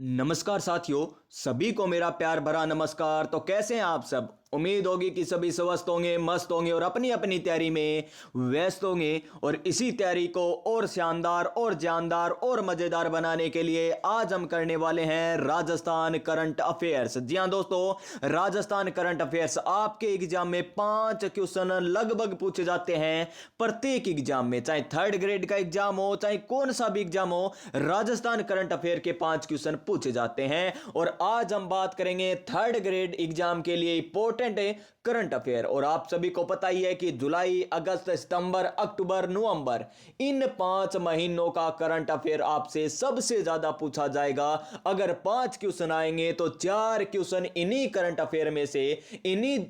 नमस्कार साथियों, सभी को मेरा प्यार भरा नमस्कार। तो कैसे हैं आप सब? उम्मीद होगी कि सभी स्वस्थ होंगे, मस्त होंगे और अपनी अपनी तैयारी में व्यस्त होंगे। और इसी तैयारी को और शानदार और जानदार और मजेदार बनाने के लिए आज हम करने वाले हैं राजस्थान करंट अफेयर्स। जी हां दोस्तों, राजस्थान करंट अफेयर्स आपके एग्जाम में 5 क्वेश्चन लगभग पूछे जाते हैं प्रत्येक एग्जाम में, चाहे थर्ड ग्रेड का एग्जाम हो चाहे कौन सा भी एग्जाम हो, राजस्थान करंट अफेयर के 5 क्वेश्चन पूछे जाते हैं। और आज हम बात करेंगे थर्ड ग्रेड एग्जाम के लिए इंपॉर्टेंट करंट अफेयर। और आप सभी को पता ही है कि जुलाई, अगस्त, सितंबर, अक्टूबर, नवंबर, इन 5 महीनों का करंट अफेयर आपसे सबसे ज्यादा पूछा जाएगा। अगर 5 क्वेश्चन आएंगे तो 4 क्वेश्चन इन्हीं करंट अफेयर में से, इन्हीं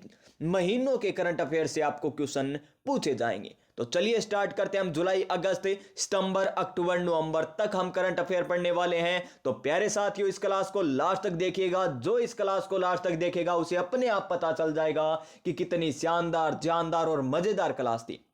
महीनों के करंट अफेयर से आपको क्वेश्चन पूछे जाएंगे। तो चलिए स्टार्ट करते हैं। हम जुलाई, अगस्त, सितंबर, अक्टूबर, नवंबर तक हम करंट अफेयर पढ़ने वाले हैं। तो प्यारे साथियों, इस क्लास को लास्ट तक देखिएगा। जो इस क्लास को लास्ट तक देखेगा उसे अपने आप पता चल जाएगा कि कितनी शानदार, जानदार और मजेदार क्लास थी।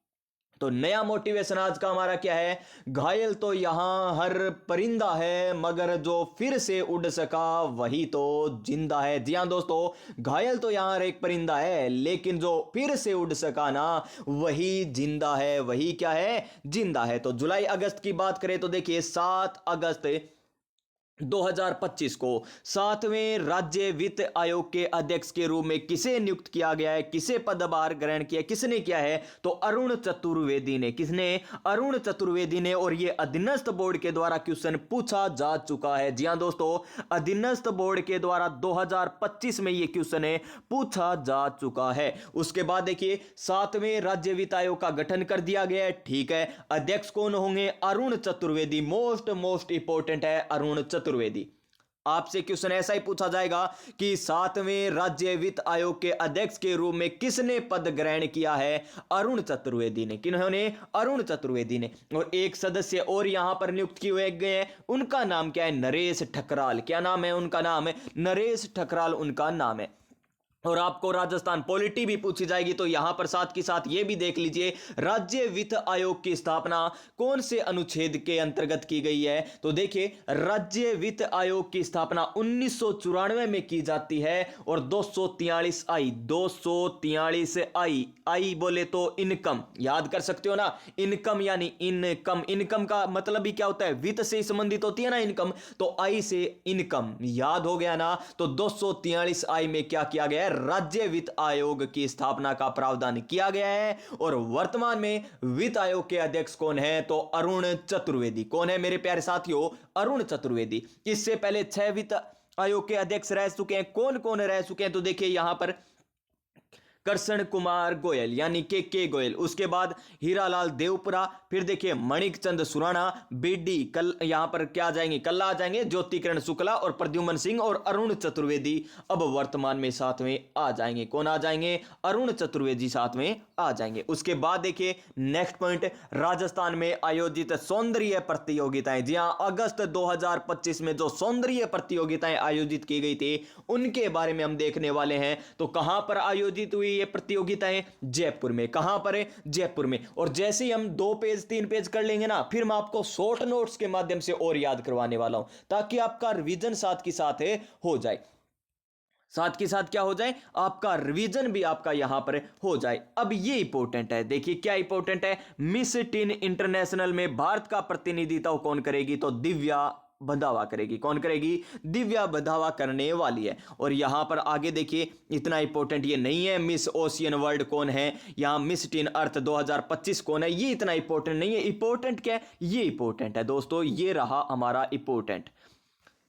तो नया मोटिवेशन आज का हमारा क्या है? घायल तो यहां हर परिंदा है, मगर जो फिर से उड़ सका वही तो जिंदा है। जी हां दोस्तों, घायल तो यहां हर एक परिंदा है, लेकिन जो फिर से उड़ सका ना, वही जिंदा है। वही क्या है? जिंदा है। तो जुलाई अगस्त की बात करें तो देखिए, 7 अगस्त 2025 को 7वें राज्य वित्त आयोग के अध्यक्ष के रूप में किसे नियुक्त किया गया है? किसे पदभार ग्रहण किया? किसने किया है? तो अरुण चतुर्वेदी ने। किसने? अरुण चतुर्वेदी ने। और यह अधीनस्थ बोर्ड के द्वारा क्वेश्चन पूछा जा चुका है। जी हां दोस्तों, अधीनस्थ बोर्ड के द्वारा 2025 में यह क्वेश्चन है पूछा जा चुका है। उसके बाद देखिए, 7वें राज्य वित्त आयोग का गठन कर दिया गया है। ठीक है, अध्यक्ष कौन होंगे? अरुण चतुर्वेदी। मोस्ट इंपॉर्टेंट है अरुण चतुर्वेदी। आपसे क्वेश्चन ऐसा ही पूछा जाएगा कि 7वें राज्य वित्त आयोग के अध्यक्ष के रूप में किसने पद ग्रहण किया है? अरुण चतुर्वेदी ने। किन्होंने? अरुण चतुर्वेदी ने। और एक सदस्य और यहां पर नियुक्त किए गए हैं। उनका नाम क्या है? नरेश ठकराल। क्या नाम है उनका? नाम है नरेश ठकराल, उनका नाम है। और आपको राजस्थान पॉलिटी भी पूछी जाएगी, तो यहां पर साथ के साथ यह भी देख लीजिए, राज्य वित्त आयोग की स्थापना कौन से अनुच्छेद के अंतर्गत की गई है? तो देखिए, राज्य वित्त आयोग की स्थापना 1994 में की जाती है। और 243 आई, 243 आई बोले तो इनकम, याद कर सकते हो ना? इनकम यानी इनकम। इनकम का मतलब ही क्या होता है? वित्त से संबंधित होती है ना इनकम, तो आई से इनकम, याद हो गया ना? तो 243 आई में क्या किया गया? राज्य वित्त आयोग की स्थापना का प्रावधान किया गया है। और वर्तमान में वित्त आयोग के अध्यक्ष कौन है? तो अरुण चतुर्वेदी। कौन है मेरे प्यारे साथियों? अरुण चतुर्वेदी। इससे पहले 6 वित्त आयोग के अध्यक्ष रह चुके हैं। कौन कौन रह चुके हैं? तो देखिए, यहां पर कृष्ण कुमार गोयल यानी के गोयल, उसके बाद हीरालाल देवपुरा, फिर देखिए मणिक चंद सुराणा, बीडी कल, यहां पर क्या आ जाएंगे? कल्ला आ जाएंगे, ज्योति किरण शुक्ला और प्रद्युमन सिंह और अरुण चतुर्वेदी अब वर्तमान में साथ में आ जाएंगे। कौन आ जाएंगे? अरुण चतुर्वेदी साथ में आ जाएंगे। उसके बाद देखिए नेक्स्ट पॉइंट, राजस्थान में आयोजित सौंदर्य प्रतियोगिताएं। जी हां, अगस्त 2025 में जो सौंदर्य प्रतियोगिताएं आयोजित की गई थी उनके बारे में हम देखने वाले हैं। तो कहां पर आयोजित हुई ये प्रतियोगिताएं? जयपुर में। कहां पर है? जयपुर में। और जैसे ही हम 2 पेज 3 पेज कर लेंगे ना, फिर मैं आपको शॉर्ट नोट्स के माध्यम से और याद करवाने वाला हूं, ताकि आपका रिवीजन साथ के साथ हो जाए। साथ के साथ क्या हो जाए? आपका रिवीजन भी आपका यहां पर हो जाए। अब ये इंपॉर्टेंट है, देखिए क्या इंपॉर्टेंट है? मिस टीन इंटरनेशनल में भारत का प्रतिनिधित्व कौन करेगी? तो दिव्या बंधावा करेगी। कौन करेगी? दिव्या बंधावा करने वाली है। और यहां पर आगे देखिए, इतना इंपॉर्टेंट ये नहीं है मिस ओशियन वर्ल्ड कौन है, यहां मिस टीन अर्थ 2025 कौन है, ये इतना इंपॉर्टेंट नहीं है। इंपॉर्टेंट क्या है? ये इंपॉर्टेंट है दोस्तों, ये रहा हमारा इंपॉर्टेंट।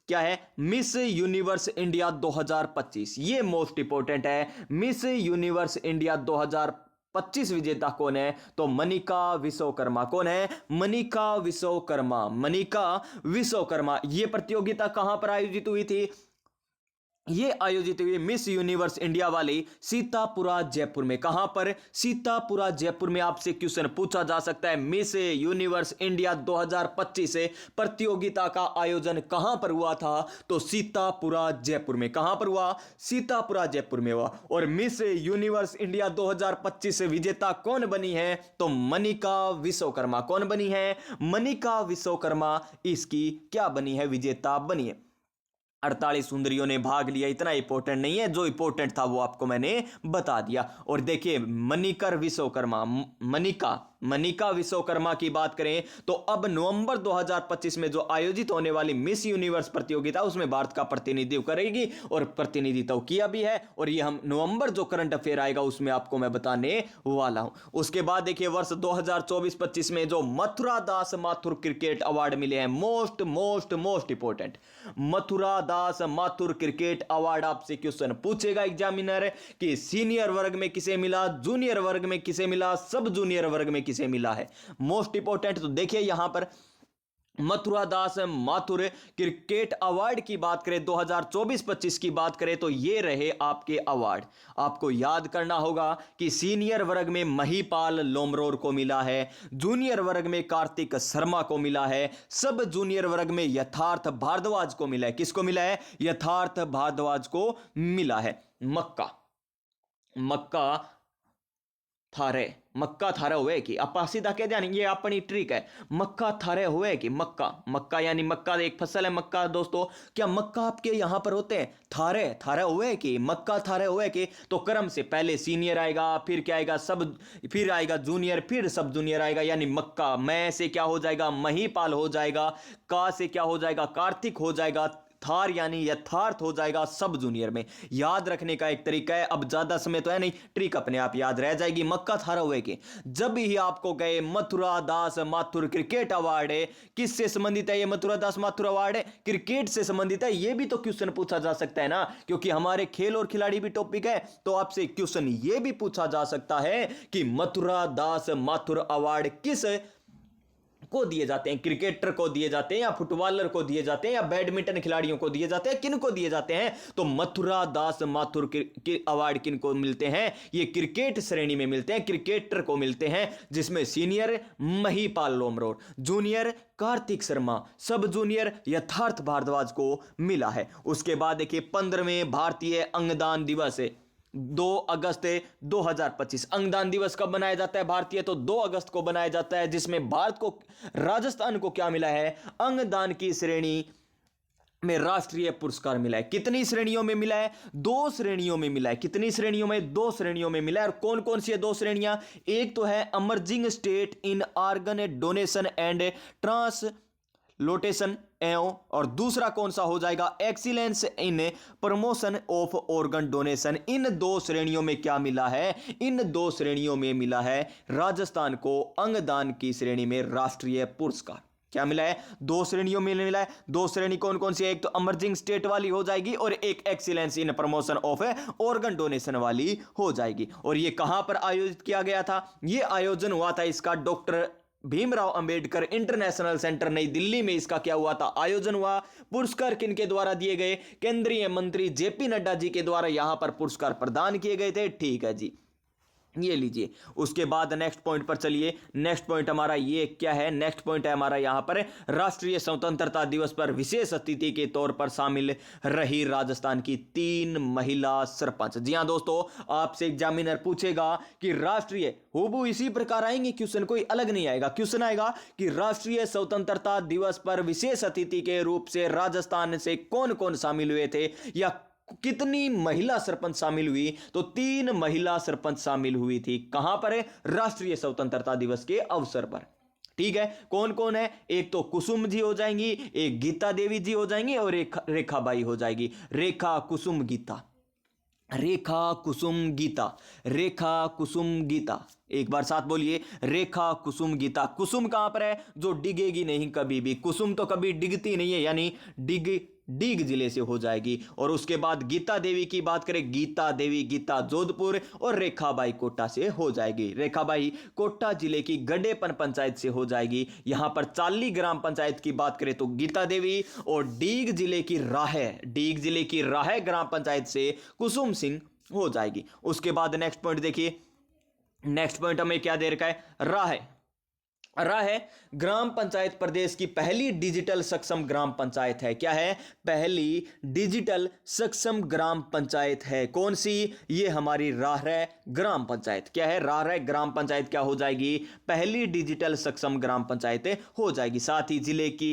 क्या है? मिस यूनिवर्स इंडिया 2025, ये मोस्ट इंपॉर्टेंट है। मिस यूनिवर्स इंडिया 2025 विजेता कौन है? तो मनिका विश्वकर्मा। कौन है? मनिका विश्वकर्मा। मनिका विश्वकर्मा। ये प्रतियोगिता कहां पर आयोजित हुई थी? ये आयोजित हुई मिस यूनिवर्स इंडिया वाली सीतापुरा जयपुर में। कहां पर? सीतापुरा जयपुर में। आपसे क्वेश्चन पूछा जा सकता है, मिस यूनिवर्स इंडिया 2025 प्रतियोगिता का आयोजन कहां पर हुआ था? तो सीतापुरा जयपुर में। कहां पर हुआ? सीतापुरा जयपुर में हुआ। और मिस यूनिवर्स इंडिया 2025 विजेता कौन बनी है? तो मनिका विश्वकर्मा। कौन बनी है? मनिका विश्वकर्मा इसकी क्या बनी है? विजेता बनी है। 48 सुंदरियों ने भाग लिया, इतना इंपॉर्टेंट नहीं है, जो इंपॉर्टेंट था वो आपको मैंने बता दिया। और देखिए मणिकर विश्वकर्मा, मनिका विश्वकर्मा की बात करें तो अब नवंबर 2025 में जो आयोजित होने वाली मिस यूनिवर्स प्रतियोगिता उसमें भारत का प्रतिनिधित्व करेगी और प्रतिनिधित्व किया भी है। और ये हम नवंबर जो करंट अफेयर आएगा उसमें आपको मैं बताने वाला हूं। उसके बाद देखिए वर्ष 2024-25 में जो मथुरा दास माथुर क्रिकेट अवार्ड मिले हैं, most most most important, Mathura Das Mathur cricket award आपसे क्वेश्चन पूछेगा एग्जामिनर कि सीनियर वर्ग में किसे मिला, जूनियर वर्ग में किसे मिला, सब जूनियर वर्ग में किसे मिला है, मोस्ट इंपॉर्टेंट। तो देखिए यहां पर मथुरा दास माथुर क्रिकेट अवार्ड की बात करें, 2024-25 की बात करें तो ये रहे आपके अवार्ड। आपको याद करना होगा कि सीनियर वर्ग में महिपाल लोमरोर को मिला है, जूनियर वर्ग में कार्तिक शर्मा को मिला है, सब जूनियर वर्ग में यथार्थ भारद्वाज को मिला है। किसको मिला है? यथार्थ भारद्वाज को मिला है। मक्का थारे हुए कि अपा सीधा कह दिया, ये अपनी ट्रिक है। मक्का थारे हुए कि मक्का यानी मक्का एक फसल है। मक्का दोस्तों, क्या मक्का आपके यहां पर होते हैं? थारे हुए कि मक्का थारे हुए कि, तो क्रम से पहले सीनियर आएगा, फिर क्या आएगा सब, फिर आएगा जूनियर, फिर सब जूनियर आएगा, यानी मक्का मैं से क्या हो जाएगा? महिपाल हो जाएगा, का से क्या हो जाएगा? कार्तिक हो जाएगा, थार यानी यथार्थ हो जाएगा सब जूनियर में। याद रखने का एक तरीका है, अब ज्यादा समय तो है नहीं, ट्रिक अपने आप याद रह जाएगी। मक्का थारा हुए के जब भी आपको गए मथुरा दास माथुर क्रिकेट अवार्ड है, किससे संबंधित है ये मथुरा दास माथुर अवार्ड? है क्रिकेट से संबंधित है। ये भी तो क्वेश्चन पूछा जा सकता है ना, क्योंकि हमारे खेल और खिलाड़ी भी टॉपिक है, तो आपसे क्वेश्चन ये भी पूछा जा सकता है कि मथुरा दास माथुर अवार्ड किस को दिए जाते हैं? क्रिकेटर को दिए जाते हैं, या फुटबॉलर को दिए जाते हैं, या बैडमिंटन खिलाड़ियों को दिए जाते हैं, किन को दिए जाते हैं? तो मथुरा दास माथुर के अवार्ड किन को मिलते हैं? ये क्रिकेट श्रेणी में मिलते हैं, क्रिकेटर को मिलते हैं, जिसमें सीनियर महिपाल लोमरोर, जूनियर कार्तिक शर्मा, सब जूनियर यथार्थ भारद्वाज को मिला है। उसके बाद देखिए 15वें भारतीय अंगदान दिवस है 2 अगस्त 2025। अंगदान दिवस कब बनाया जाता है भारतीय? तो 2 अगस्त को बनाया जाता है, जिसमें भारत को, राजस्थान को क्या मिला है? अंगदान की श्रेणी में राष्ट्रीय पुरस्कार मिला है। कितनी श्रेणियों में मिला है? 2 श्रेणियों में मिला है। कितनी श्रेणियों में? 2 श्रेणियों में मिला है। और कौन कौन सी है 2 श्रेणियां? एक तो है emerging state in organ donation and transplantation एवं, और दूसरा कौन सा हो जाएगा? Excellence in promotion of organ donation. इन 2 श्रेणियों में क्या मिला है? इन 2 श्रेणियों में मिला है राजस्थान को अंगदान की श्रेणी में राष्ट्रीय पुरस्कार। क्या मिला है? 2 श्रेणियों में मिला है। 2 श्रेणी कौन कौन सी है? एक तो अमर्जिंग स्टेट वाली हो जाएगी, और एक excellence in promotion of organ donation वाली हो जाएगी। और ये कहां पर आयोजित किया गया था? ये आयोजन हुआ था इसका doctor Bhimrao Ambedkar international centre नई दिल्ली में। इसका क्या हुआ था? आयोजन हुआ। पुरस्कार किनके द्वारा दिए गए? केंद्रीय मंत्री जेपी नड्डा जी के द्वारा यहां पर पुरस्कार प्रदान किए गए थे। ठीक है जी, ये लीजिए। उसके बाद नेक्स्ट पॉइंट पर चलिए। नेक्स्ट पॉइंट हमारा ये क्या है? नेक्स्ट पॉइंट है हमारा यहां पर राष्ट्रीय स्वतंत्रता दिवस पर विशेष अतिथि के तौर पर शामिल रही राजस्थान की 3 महिला सरपंच। जी हां दोस्तों, आपसे एग्जामिनर पूछेगा कि राष्ट्रीय, हूबहू इसी प्रकार आएंगे क्वेश्चन, कोई अलग नहीं आएगा। क्वेश्चन आएगा कि राष्ट्रीय स्वतंत्रता दिवस पर विशेष अतिथि के रूप से राजस्थान से कौन कौन शामिल हुए थे, या कितनी महिला सरपंच शामिल हुई? तो 3 महिला सरपंच शामिल हुई थी। कहां पर है? राष्ट्रीय स्वतंत्रता दिवस के अवसर पर। ठीक है, कौन कौन है? एक तो कुसुम जी हो जाएंगी, एक गीता देवी जी हो जाएंगी, और एक रेखाबाई हो जाएगी। रेखा कुसुम गीता, रेखा कुसुम गीता, रेखा कुसुम गीता। एक बार साथ बोलिए, रेखा कुसुम गीता। कुसुम कहां पर है? जो डिगेगी नहीं कभी भी। कुसुम तो कभी डिगती नहीं है, यानी डीग जिले से हो जाएगी। और उसके बाद गीता देवी की बात करें, गीता देवी, गीता जोधपुर, और रेखाबाई कोटा से हो जाएगी। रेखाबाई कोटा जिले की गडेपन पंचायत से हो जाएगी। यहां पर चाली ग्राम पंचायत की बात करें तो गीता देवी, और डीग जिले की राह ग्राम पंचायत से कुसुम सिंह हो जाएगी। उसके बाद नेक्स्ट पॉइंट देखिए। नेक्स्ट पॉइंट हमें क्या दे रखा है? राह ग्राम पंचायत प्रदेश की पहली डिजिटल सक्षम ग्राम पंचायत है। क्या है? पहली डिजिटल सक्षम ग्राम पंचायत है। कौन सी? ये हमारी राह ग्राम पंचायत। क्या है? राह ग्राम पंचायत क्या हो जाएगी? पहली डिजिटल सक्षम ग्राम पंचायत हो जाएगी। साथ ही जिले की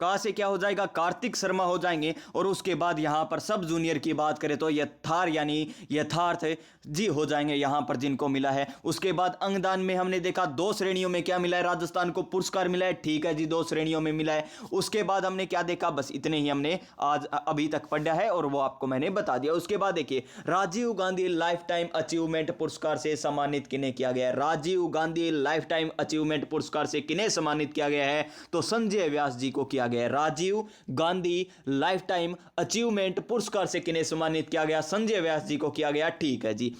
कहाँ से क्या हो जाएगा, कार्तिक शर्मा हो जाएंगे। और उसके बाद यहाँ पर सब जूनियर की बात करें तो यथार यानी यथार्थ जी हो जाएंगे यहाँ पर जिनको मिला है। उसके बाद अंगदान में हमने देखा 2 श्रेणियों में क्या मिला है, राजस्थान को पुरस्कार मिला है, ठीक है जी 2 श्रेणियों में मिला है। उसके बाद हमने क्या देखा, बस इतने ही हमने आज अभी तक पढ़ा है और वो आपको मैंने बता दिया। उसके बाद देखिए Rajiv Gandhi lifetime achievement पुरस्कार से सम्मानित किन्हें किया गया है, Rajiv Gandhi lifetime achievement पुरस्कार से किन्हें सम्मानित किया गया है, तो संजय व्यास जी को किया गया है। Rajiv Gandhi lifetime achievement पुरस्कार से किन्हें सम्मानित किया गया, संजय व्यास जी को किया गया, ठीक है जी।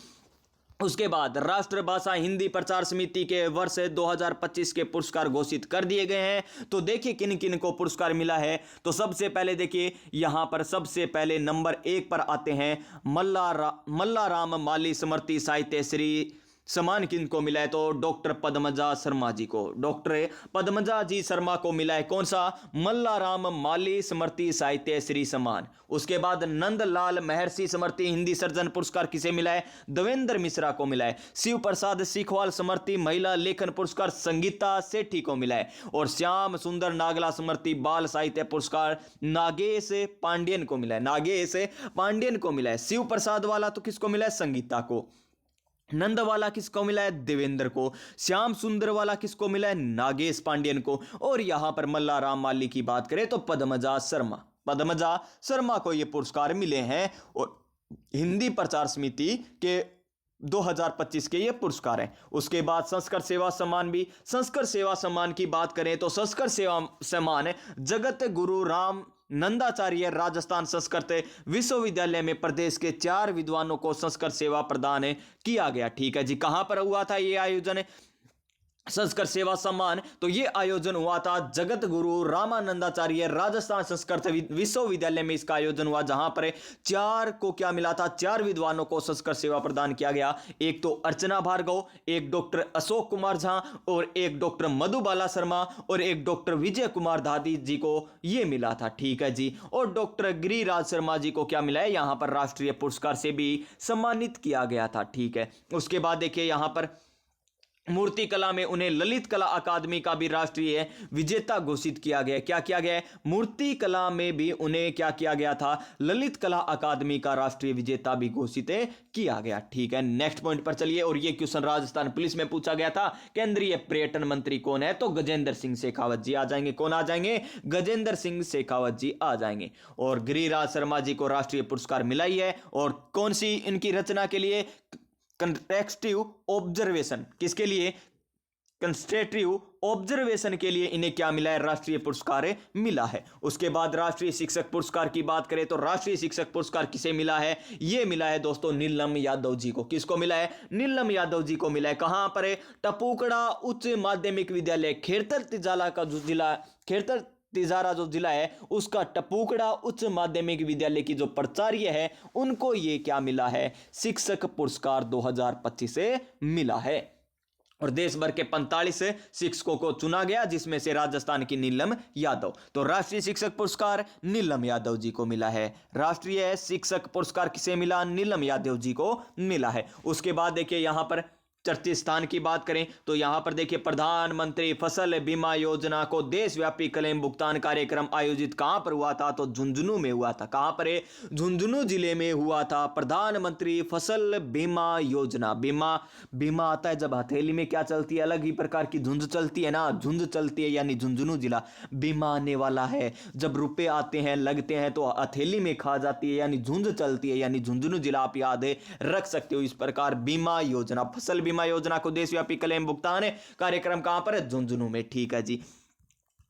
उसके बाद राष्ट्रभाषा हिंदी प्रचार समिति के वर्ष 2025 के पुरस्कार घोषित कर दिए गए हैं। तो देखिए किन किन को पुरस्कार मिला है। तो सबसे पहले देखिए यहां पर सबसे पहले नंबर 1 पर आते हैं मल्लाराम माली स्मृति साहित्य श्री सम्मान किनको मिला है, तो डॉक्टर पद्मजा शर्मा जी को, डॉक्टर पद्मजा जी शर्मा को मिला है कौन सा, मल्लाराम माली स्मृति साहित्य श्री सम्मान। उसके बाद नंदलाल महर्षि स्मृति हिंदी सर्जन पुरस्कार किसे मिला है, देवेंद्र मिश्रा को मिला है। शिव प्रसाद सीखवाल स्मृति महिला लेखन पुरस्कार संगीता सेठी को मिला है। और श्याम सुंदर नागला स्मृति बाल साहित्य पुरस्कार नागेश पांडेयन को मिला है, नागेश पांडेयन को मिला है। शिव प्रसाद वाला तो किसको मिला है, संगीता को। नंद वाला किसको मिला है, देवेंद्र को। श्याम सुंदर वाला किसको मिला है, नागेश पांडेयन को। और यहां पर मल्लाराम माली की बात करें तो पद्मजा शर्मा को ये पुरस्कार मिले हैं। और हिंदी प्रचार समिति के 2025 के ये पुरस्कार हैं। उसके बाद संस्कृत सेवा सम्मान भी, संस्कृत सेवा सम्मान की बात करें तो संस्कृत सेवा सम्मान जगत गुरु राम नंदाचार्य राजस्थान संस्कृत विश्वविद्यालय में प्रदेश के 4 विद्वानों को संस्कृत सेवा प्रदान किया गया, ठीक है जी। कहां पर हुआ था ये आयोजन, संस्कृत सेवा सम्मान, तो ये आयोजन हुआ था जगत गुरु रामानंदाचार्य राजस्थान संस्कृत विश्वविद्यालय में इसका आयोजन हुआ, जहां पर 4 को क्या मिला था, 4 विद्वानों को संस्कृत सेवा प्रदान किया गया। एक तो अर्चना भार्गव, एक डॉक्टर अशोक कुमार झा, और एक डॉक्टर मधुबाला शर्मा, और एक डॉक्टर विजय कुमार दादी जी को ये मिला था, ठीक है जी। और डॉक्टर गिरिराज शर्मा जी को क्या मिला है, यहां पर राष्ट्रीय पुरस्कार से भी सम्मानित किया गया था, ठीक है। उसके बाद देखिए यहां पर मूर्ति कला में उन्हें ललित कला अकादमी का भी राष्ट्रीय विजेता घोषित किया गया। क्या किया गया है, मूर्ति कला में भी उन्हें क्या किया गया था, ललित कला अकादमी का राष्ट्रीय विजेता भी घोषित किया गया, ठीक है। नेक्स्ट पॉइंट पर चलिए, और यह क्वेश्चन राजस्थान पुलिस में पूछा गया था। केंद्रीय पर्यटन मंत्री कौन है, तो गजेंद्र सिंह शेखावत जी आ जाएंगे। कौन आ जाएंगे, गजेंद्र सिंह शेखावत जी आ जाएंगे। और गिरिराज शर्मा जी को राष्ट्रीय पुरस्कार मिला ही है। और कौन सी इनकी रचना के लिए, कंस्ट्रक्टिव ऑब्जर्वेशन, किसके लिए, कंस्ट्रक्टिव ऑब्जर्वेशन के लिए इन्हें क्या मिला है, राष्ट्रीय पुरस्कार मिला है। उसके बाद राष्ट्रीय शिक्षक पुरस्कार की बात करें तो राष्ट्रीय शिक्षक पुरस्कार किसे मिला है, यह मिला है दोस्तों नीलम यादव जी को। किसको मिला है, नीलम यादव जी को मिला है। कहां पर है, टपुकड़ा उच्च माध्यमिक विद्यालय खेड़तर तिजाला का जो जिला, खेड़तर तिजारा जो जिला है उसका टपुकड़ा उच्च माध्यमिक विद्यालय की जो प्राचार्य है उनको ये क्या मिला है, शिक्षक पुरस्कार 2025 से मिला है। और देश भर के 45 शिक्षकों को चुना गया, जिसमें से राजस्थान की नीलम यादव। तो राष्ट्रीय शिक्षक पुरस्कार नीलम यादव जी को मिला है। राष्ट्रीय शिक्षक पुरस्कार किसे मिला, नीलम यादव जी को मिला है। उसके बाद देखिए यहां पर चर्चित स्थान की बात करें तो यहां पर देखिए प्रधानमंत्री फसल बीमा योजना को देशव्यापी क्लेम भुगतान कार्यक्रम आयोजित कहां पर हुआ था, तो झुंझुनू में हुआ था। कहां पर है, झुंझुनू जिले में हुआ था प्रधानमंत्री फसल बीमा योजना। बीमा आता है जब हथेली में क्या चलती है, अलग ही प्रकार की झुंझ चलती है ना, झुंझ चलती है, यानी झुंझुनू जिला बीमा आने वाला है। जब रुपए आते हैं लगते हैं तो हथेली में खा जाती है, यानी झुंझ चलती है, यानी झुंझुनू जिला आप याद रख सकते हो। इस प्रकार बीमा योजना, फसल बीमा योजना को देशव्यापी क्लेम भुगतान कार्यक्रम कहां पर है, झुंझुनू में, ठीक है जी।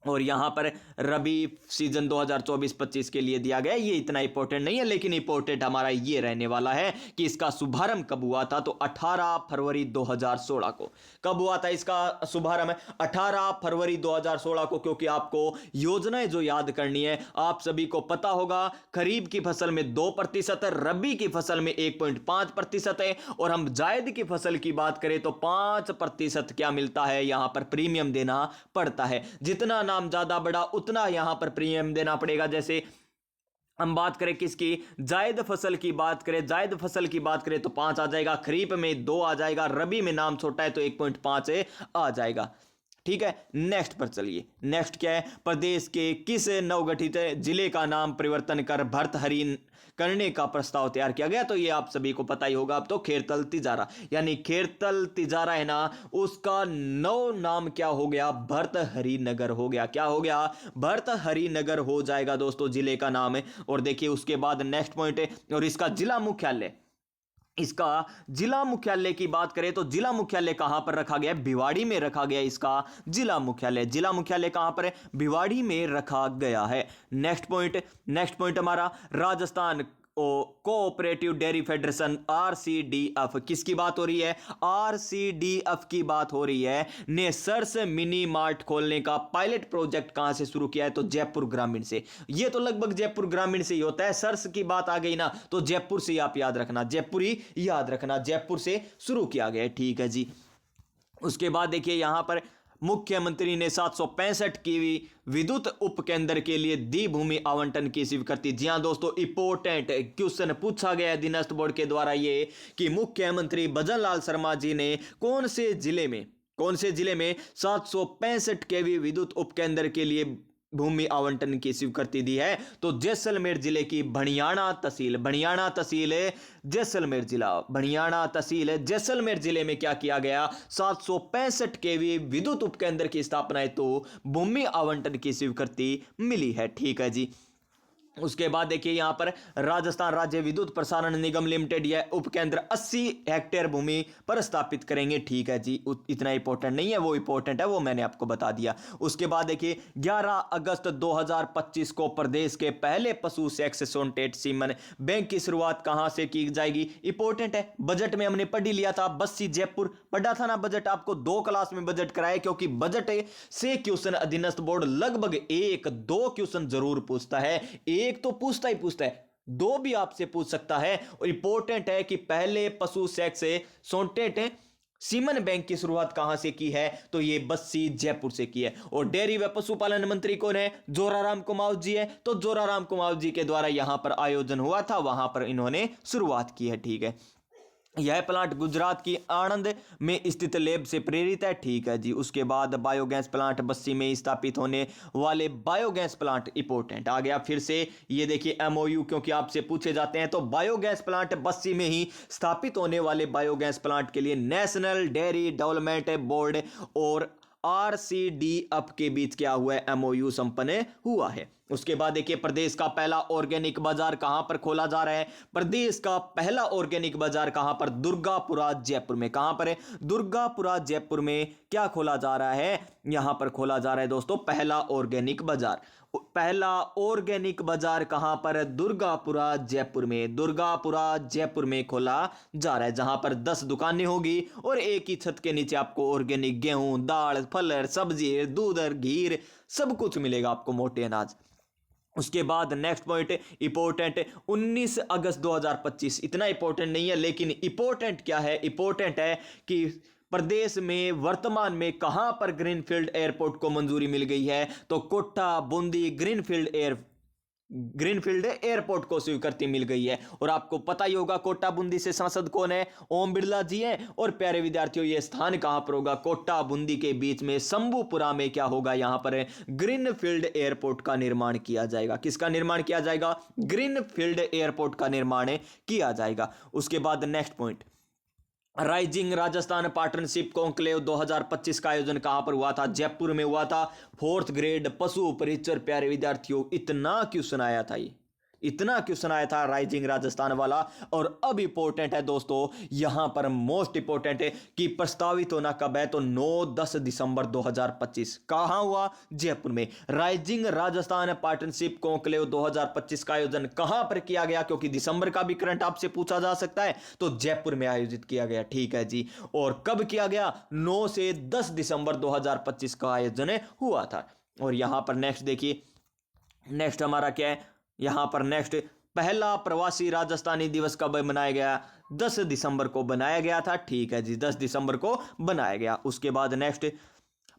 और यहां पर रबी सीजन 2024-25 के लिए दिया गया। ये इतना इंपॉर्टेंट नहीं है, लेकिन इंपॉर्टेंट हमारा ये रहने वाला है कि इसका शुभारंभ कब हुआ था, तो 18 फरवरी 2016 को। कब हुआ था इसका शुभारंभ, 18 फरवरी 2016 को, क्योंकि आपको योजनाएं जो याद करनी है, आप सभी को पता होगा खरीफ की फसल में 2%, रबी की फसल में 1.5% है, और हम जायद की फसल की बात करें तो 5% क्या मिलता है, यहां पर प्रीमियम देना पड़ता है। जितना नाम ज्यादा बड़ा उतना यहां पर प्रीमियम देना पड़ेगा। जैसे हम बात करें किसकी, जायद फसल की बात करें, जायद फसल की बात करें तो 5 आ जाएगा, खरीफ में 2 आ जाएगा, रबी में नाम छोटा है तो 1.5 आ जाएगा, ठीक है, नेक्स्ट पर चलिए। नेक्स्ट क्या है, प्रदेश के किस नवगठित जिले का नाम परिवर्तन कर भर्तहरि करने का प्रस्ताव तैयार किया गया? तो ये आप सभी को पता ही होगा अब तो, खेरतल तिजारा, यानी खेरतल तिजारा है ना, उसका नव नाम क्या हो गया? भर्तहरि नगर हो गया। क्या हो गया? भर्तहरि नगर हो जाएगा दोस्तों जिले का नाम है। और देखिए उसके बाद नेक्स्ट पॉइंट है, और इसका जिला मुख्यालय, इसका जिला मुख्यालय की बात करें तो जिला मुख्यालय कहां पर रखा गया है? भिवाड़ी में रखा गया इसका जिला मुख्यालय। जिला मुख्यालय कहां पर है? भिवाड़ी में रखा गया है। नेक्स्ट पॉइंट हमारा Rajasthan cooperative dairy federation RCDF, किसकी बात हो रही है? आरसीडीएफ की बात हो रही है, ने सर्स मिनी मार्ट खोलने का पायलट प्रोजेक्ट कहां से शुरू किया है? तो जयपुर ग्रामीण से। ये तो लगभग जयपुर ग्रामीण से ही होता है, सर्स की बात आ गई ना तो जयपुर से आप याद रखना, जयपुर ही याद रखना, जयपुर से शुरू किया गया। ठीक है जी। उसके बाद देखिए यहां पर मुख्यमंत्री ने 765 कीवी विद्युत उपकेंद्र के लिए दी भूमि आवंटन की स्वीकृति। जी हां दोस्तों, इंपोर्टेंट क्वेश्चन पूछा गया है अधीनस्थ बोर्ड के द्वारा ये, कि मुख्यमंत्री भजनलाल शर्मा जी ने कौन से जिले में 765 केवी विद्युत उपकेंद्र के लिए भूमि आवंटन की स्वीकृति दी है? तो जैसलमेर जिले की भणियाणा तहसील जैसलमेर जिले में क्या किया गया? 765 केवी विद्युत उपकेंद्र की स्थापना है तो भूमि आवंटन की स्वीकृति मिली है। ठीक है जी। उसके बाद देखिए यहां पर राजस्थान राज्य विद्युत प्रसारण निगम लिमिटेड यह उपकेंद्र 80 हेक्टेयर भूमि पर स्थापित करेंगे। ठीक है जी, इतना इंपॉर्टेंट नहीं है, वो इंपॉर्टेंट है, वो मैंने आपको बता दिया। उसके बाद देखिए 11 अगस्त 2025 को प्रदेश के पहले पशु सेक्स सोनटेट सीमन बैंक की शुरुआत कहां से की जाएगी? इंपॉर्टेंट है, बजट में हमने पढ़ ही लिया था, बस्सी जयपुर पढ़ा था ना बजट, आपको 2 क्लास में बजट कराया, क्योंकि बजट से क्वेश्चन अधीनस्थ बोर्ड लगभग 1-2 क्वेश्चन जरूर पूछता है। एक तो पूछता है, 2 भी आपसे पूछ सकता है। और इंपॉर्टेंट है कि पहले पशु सेक्स सोनटेट सीमन बैंक की शुरुआत कहां से की है? तो ये बस्सी जयपुर से की है। और डेयरी व पशुपालन मंत्री कौन है? जोराराम कुमावत जी है। तो जोराराम कुमावत जी के द्वारा यहां पर आयोजन हुआ था, वहां पर इन्होंने शुरुआत की है। ठीक है, यह प्लांट गुजरात की आणंद में स्थित लैब से प्रेरित है। ठीक है जी। उसके बाद बायोगैस प्लांट बस्सी में स्थापित होने वाले बायोगैस प्लांट इंपॉर्टेंट आ गया फिर से। ये देखिए एमओयू, क्योंकि आपसे पूछे जाते हैं, तो बायोगैस प्लांट बस्सी में ही स्थापित होने वाले बायोगैस प्लांट के लिए नेशनल डेयरी डेवलपमेंट बोर्ड और आरसीडीएफ के बीच क्या हुआ है? एमओयू संपन्न हुआ है। उसके बाद देखिए प्रदेश का पहला ऑर्गेनिक बाजार कहां पर खोला जा रहा है? प्रदेश का पहला ऑर्गेनिक बाजार कहां पर? दुर्गापुरा जयपुर में। कहां पर है? दुर्गापुरा जयपुर में क्या खोला जा रहा है? यहां पर खोला जा रहा है दोस्तों पहला ऑर्गेनिक बाजार। पहला ऑर्गेनिक बाजार कहां पर है? दुर्गापुरा जयपुर में। दुर्गापुरा जयपुर में खोला जा रहा है, जहां पर 10 दुकानें होगी और एक ही छत के नीचे आपको ऑर्गेनिक गेहूं, दाल, फल, सब्जी, दूध, घी सब कुछ मिलेगा आपको, मोटे अनाज। उसके बाद नेक्स्ट पॉइंट इंपॉर्टेंट 19 अगस्त 2025, इतना इंपॉर्टेंट नहीं है, लेकिन इंपॉर्टेंट क्या है? इंपॉर्टेंट है कि प्रदेश में वर्तमान में कहां पर ग्रीनफील्ड एयरपोर्ट को मंजूरी मिल गई है? तो कोटा बूंदी ग्रीनफील्ड एयरपोर्ट को स्वीकृति मिल गई है। और आपको पता ही होगा कोटा बूंदी से सांसद कौन है? ओम बिरला जी हैं। और प्यारे विद्यार्थियों, यह स्थान कहां पर होगा? कोटा बूंदी के बीच में शंभूपुरा में क्या होगा? यहां पर ग्रीनफील्ड एयरपोर्ट का निर्माण किया जाएगा। किसका निर्माण किया जाएगा? ग्रीनफील्ड एयरपोर्ट का निर्माण किया जाएगा। उसके बाद next point, rising Rajasthan partnership conclave 2025 का आयोजन कहां पर हुआ था? जयपुर में हुआ था। 4th ग्रेड पशु परिचर। प्यारे विद्यार्थियों, इतना क्वेश्चन आया था, इतना क्वेश्चन आया था राइजिंग राजस्थान वाला। और अब इंपॉर्टेंट है दोस्तों, यहां पर मोस्ट इंपॉर्टेंट है कि प्रस्तावित होना कब है? तो 9-10 दिसंबर 2025। कहां हुआ? जयपुर में। राइजिंग राजस्थान पार्टनरशिप कॉन्क्लेव 2025 का आयोजन कहां पर किया गया? क्योंकि दिसंबर का भी करंट आपसे पूछा जा सकता है, तो जयपुर में आयोजित किया गया। ठीक है जी। और कब किया गया? 9 से 10 दिसंबर 2025 का आयोजन हुआ था। और यहां पर नेक्स्ट देखिए, नेक्स्ट हमारा क्या है? यहां पर नेक्स्ट पहला प्रवासी राजस्थानी दिवस कब मनाया गया? 10 दिसंबर को बनाया गया था। ठीक है जी, 10 दिसंबर को बनाया गया। उसके बाद नेक्स्ट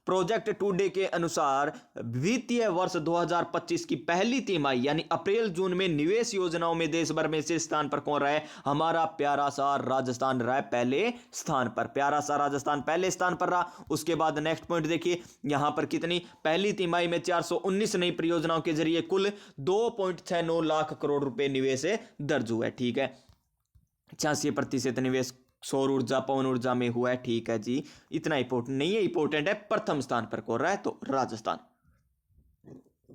प्रोजेक्ट टुडे के अनुसार वित्तीय वर्ष 2025 की पहली तिमाही यानी अप्रैल जून में निवेश योजनाओं में देश भर में से स्थान पर कौन रहा है? हमारा प्यारा सा राजस्थान रहा है पहले स्थान पर। प्यारा सा राजस्थान पहले स्थान पर रहा। उसके बाद नेक्स्ट पॉइंट देखिए, यहां पर कितनी पहली तिमाही में 419 नई परियोजनाओं के जरिए कुल 2.69 लाख करोड़ रुपए निवेश दर्ज हुआ है। ठीक है, 86% निवेश सौर ऊर्जा पवन ऊर्जा में हुआ है। ठीक है जी, इतना इंपॉर्टेंट नहीं है, इंपॉर्टेंट है प्रथम स्थान पर कौन रहा है? तो राजस्थान।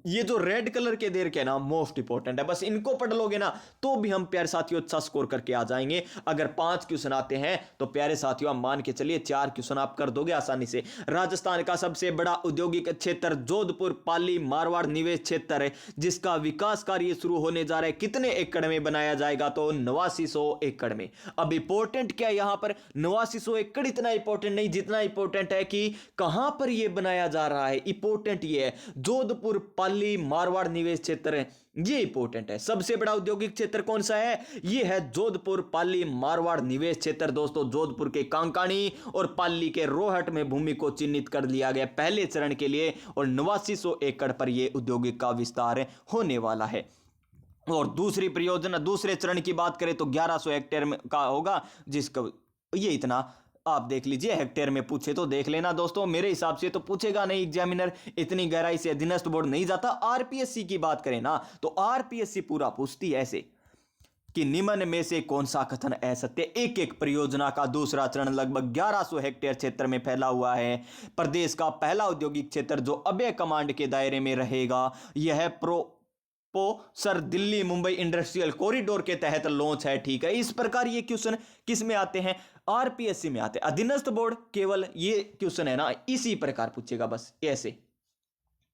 ये जो रेड कलर के दे रखे ना, मोस्ट इंपॉर्टेंट है, बस इनको पढ़ लोगे ना तो भी हम प्यारे साथियों अच्छा स्कोर करके आ जाएंगे। अगर 5 क्वेश्चन आते हैं तो प्यारे साथियों आप मान के चलिए 4 क्वेश्चन आप कर दोगे आसानी से। राजस्थान का सबसे बड़ा औद्योगिक क्षेत्र जोधपुर पाली मारवाड़ निवेश क्षेत्र है, जिसका विकास कार्य शुरू होने जा रहा है। कितने एकड़ में बनाया जाएगा? तो 8900 एकड़ में। अब इंपॉर्टेंट क्या है यहां पर? 8900 एकड़ इतना इंपॉर्टेंट नहीं जितना इंपॉर्टेंट है कि कहां पर यह बनाया जा रहा है। इंपॉर्टेंट ये है जोधपुर पाली मारवाड़ निवेश क्षेत्र है, ये इंपॉर्टेंट है। सबसे बड़ा औद्योगिक क्षेत्र कौन सा है? ये है जोधपुर पाली मारवाड़ निवेश क्षेत्र। दोस्तों, जोधपुर के कांकाणी और पाली के रोहट में भूमि को चिन्हित कर लिया गया पहले चरण के लिए, और 8900 एकड़ पर यह औद्योगिक का विस्तार होने वाला है। और दूसरी परियोजना दूसरे चरण की बात करें तो 1100 हेक्टेयर का होगा, जिसका ये इतना आप देख लीजिए, हेक्टेयर में पूछे तो देख लेना दोस्तों। मेरे हिसाब से तो पूछेगा नहीं एग्जामिनर, इतनी गहराई से अधीनस्थ बोर्ड नहीं जाता। आरपीएससी की बात करें ना तो आरपीएससी पूरा पूछती है ऐसे कि निम्न में से कौन सा कथन असत्य? एक एक परियोजना का दूसरा चरण लगभग 1100 हेक्टेयर क्षेत्र में फैला हुआ है। प्रदेश का पहला औद्योगिक क्षेत्र जो अभय कमांड के दायरे में रहेगा, यह sir Delhi Mumbai industrial corridor के तहत लॉन्च है। ठीक है, इस प्रकार ये क्वेश्चन किस में आते हैं? आरपीएससी में आते हैं। अधीनस्थ बोर्ड केवल ये क्वेश्चन है ना, इसी प्रकार पूछेगा, बस ऐसे।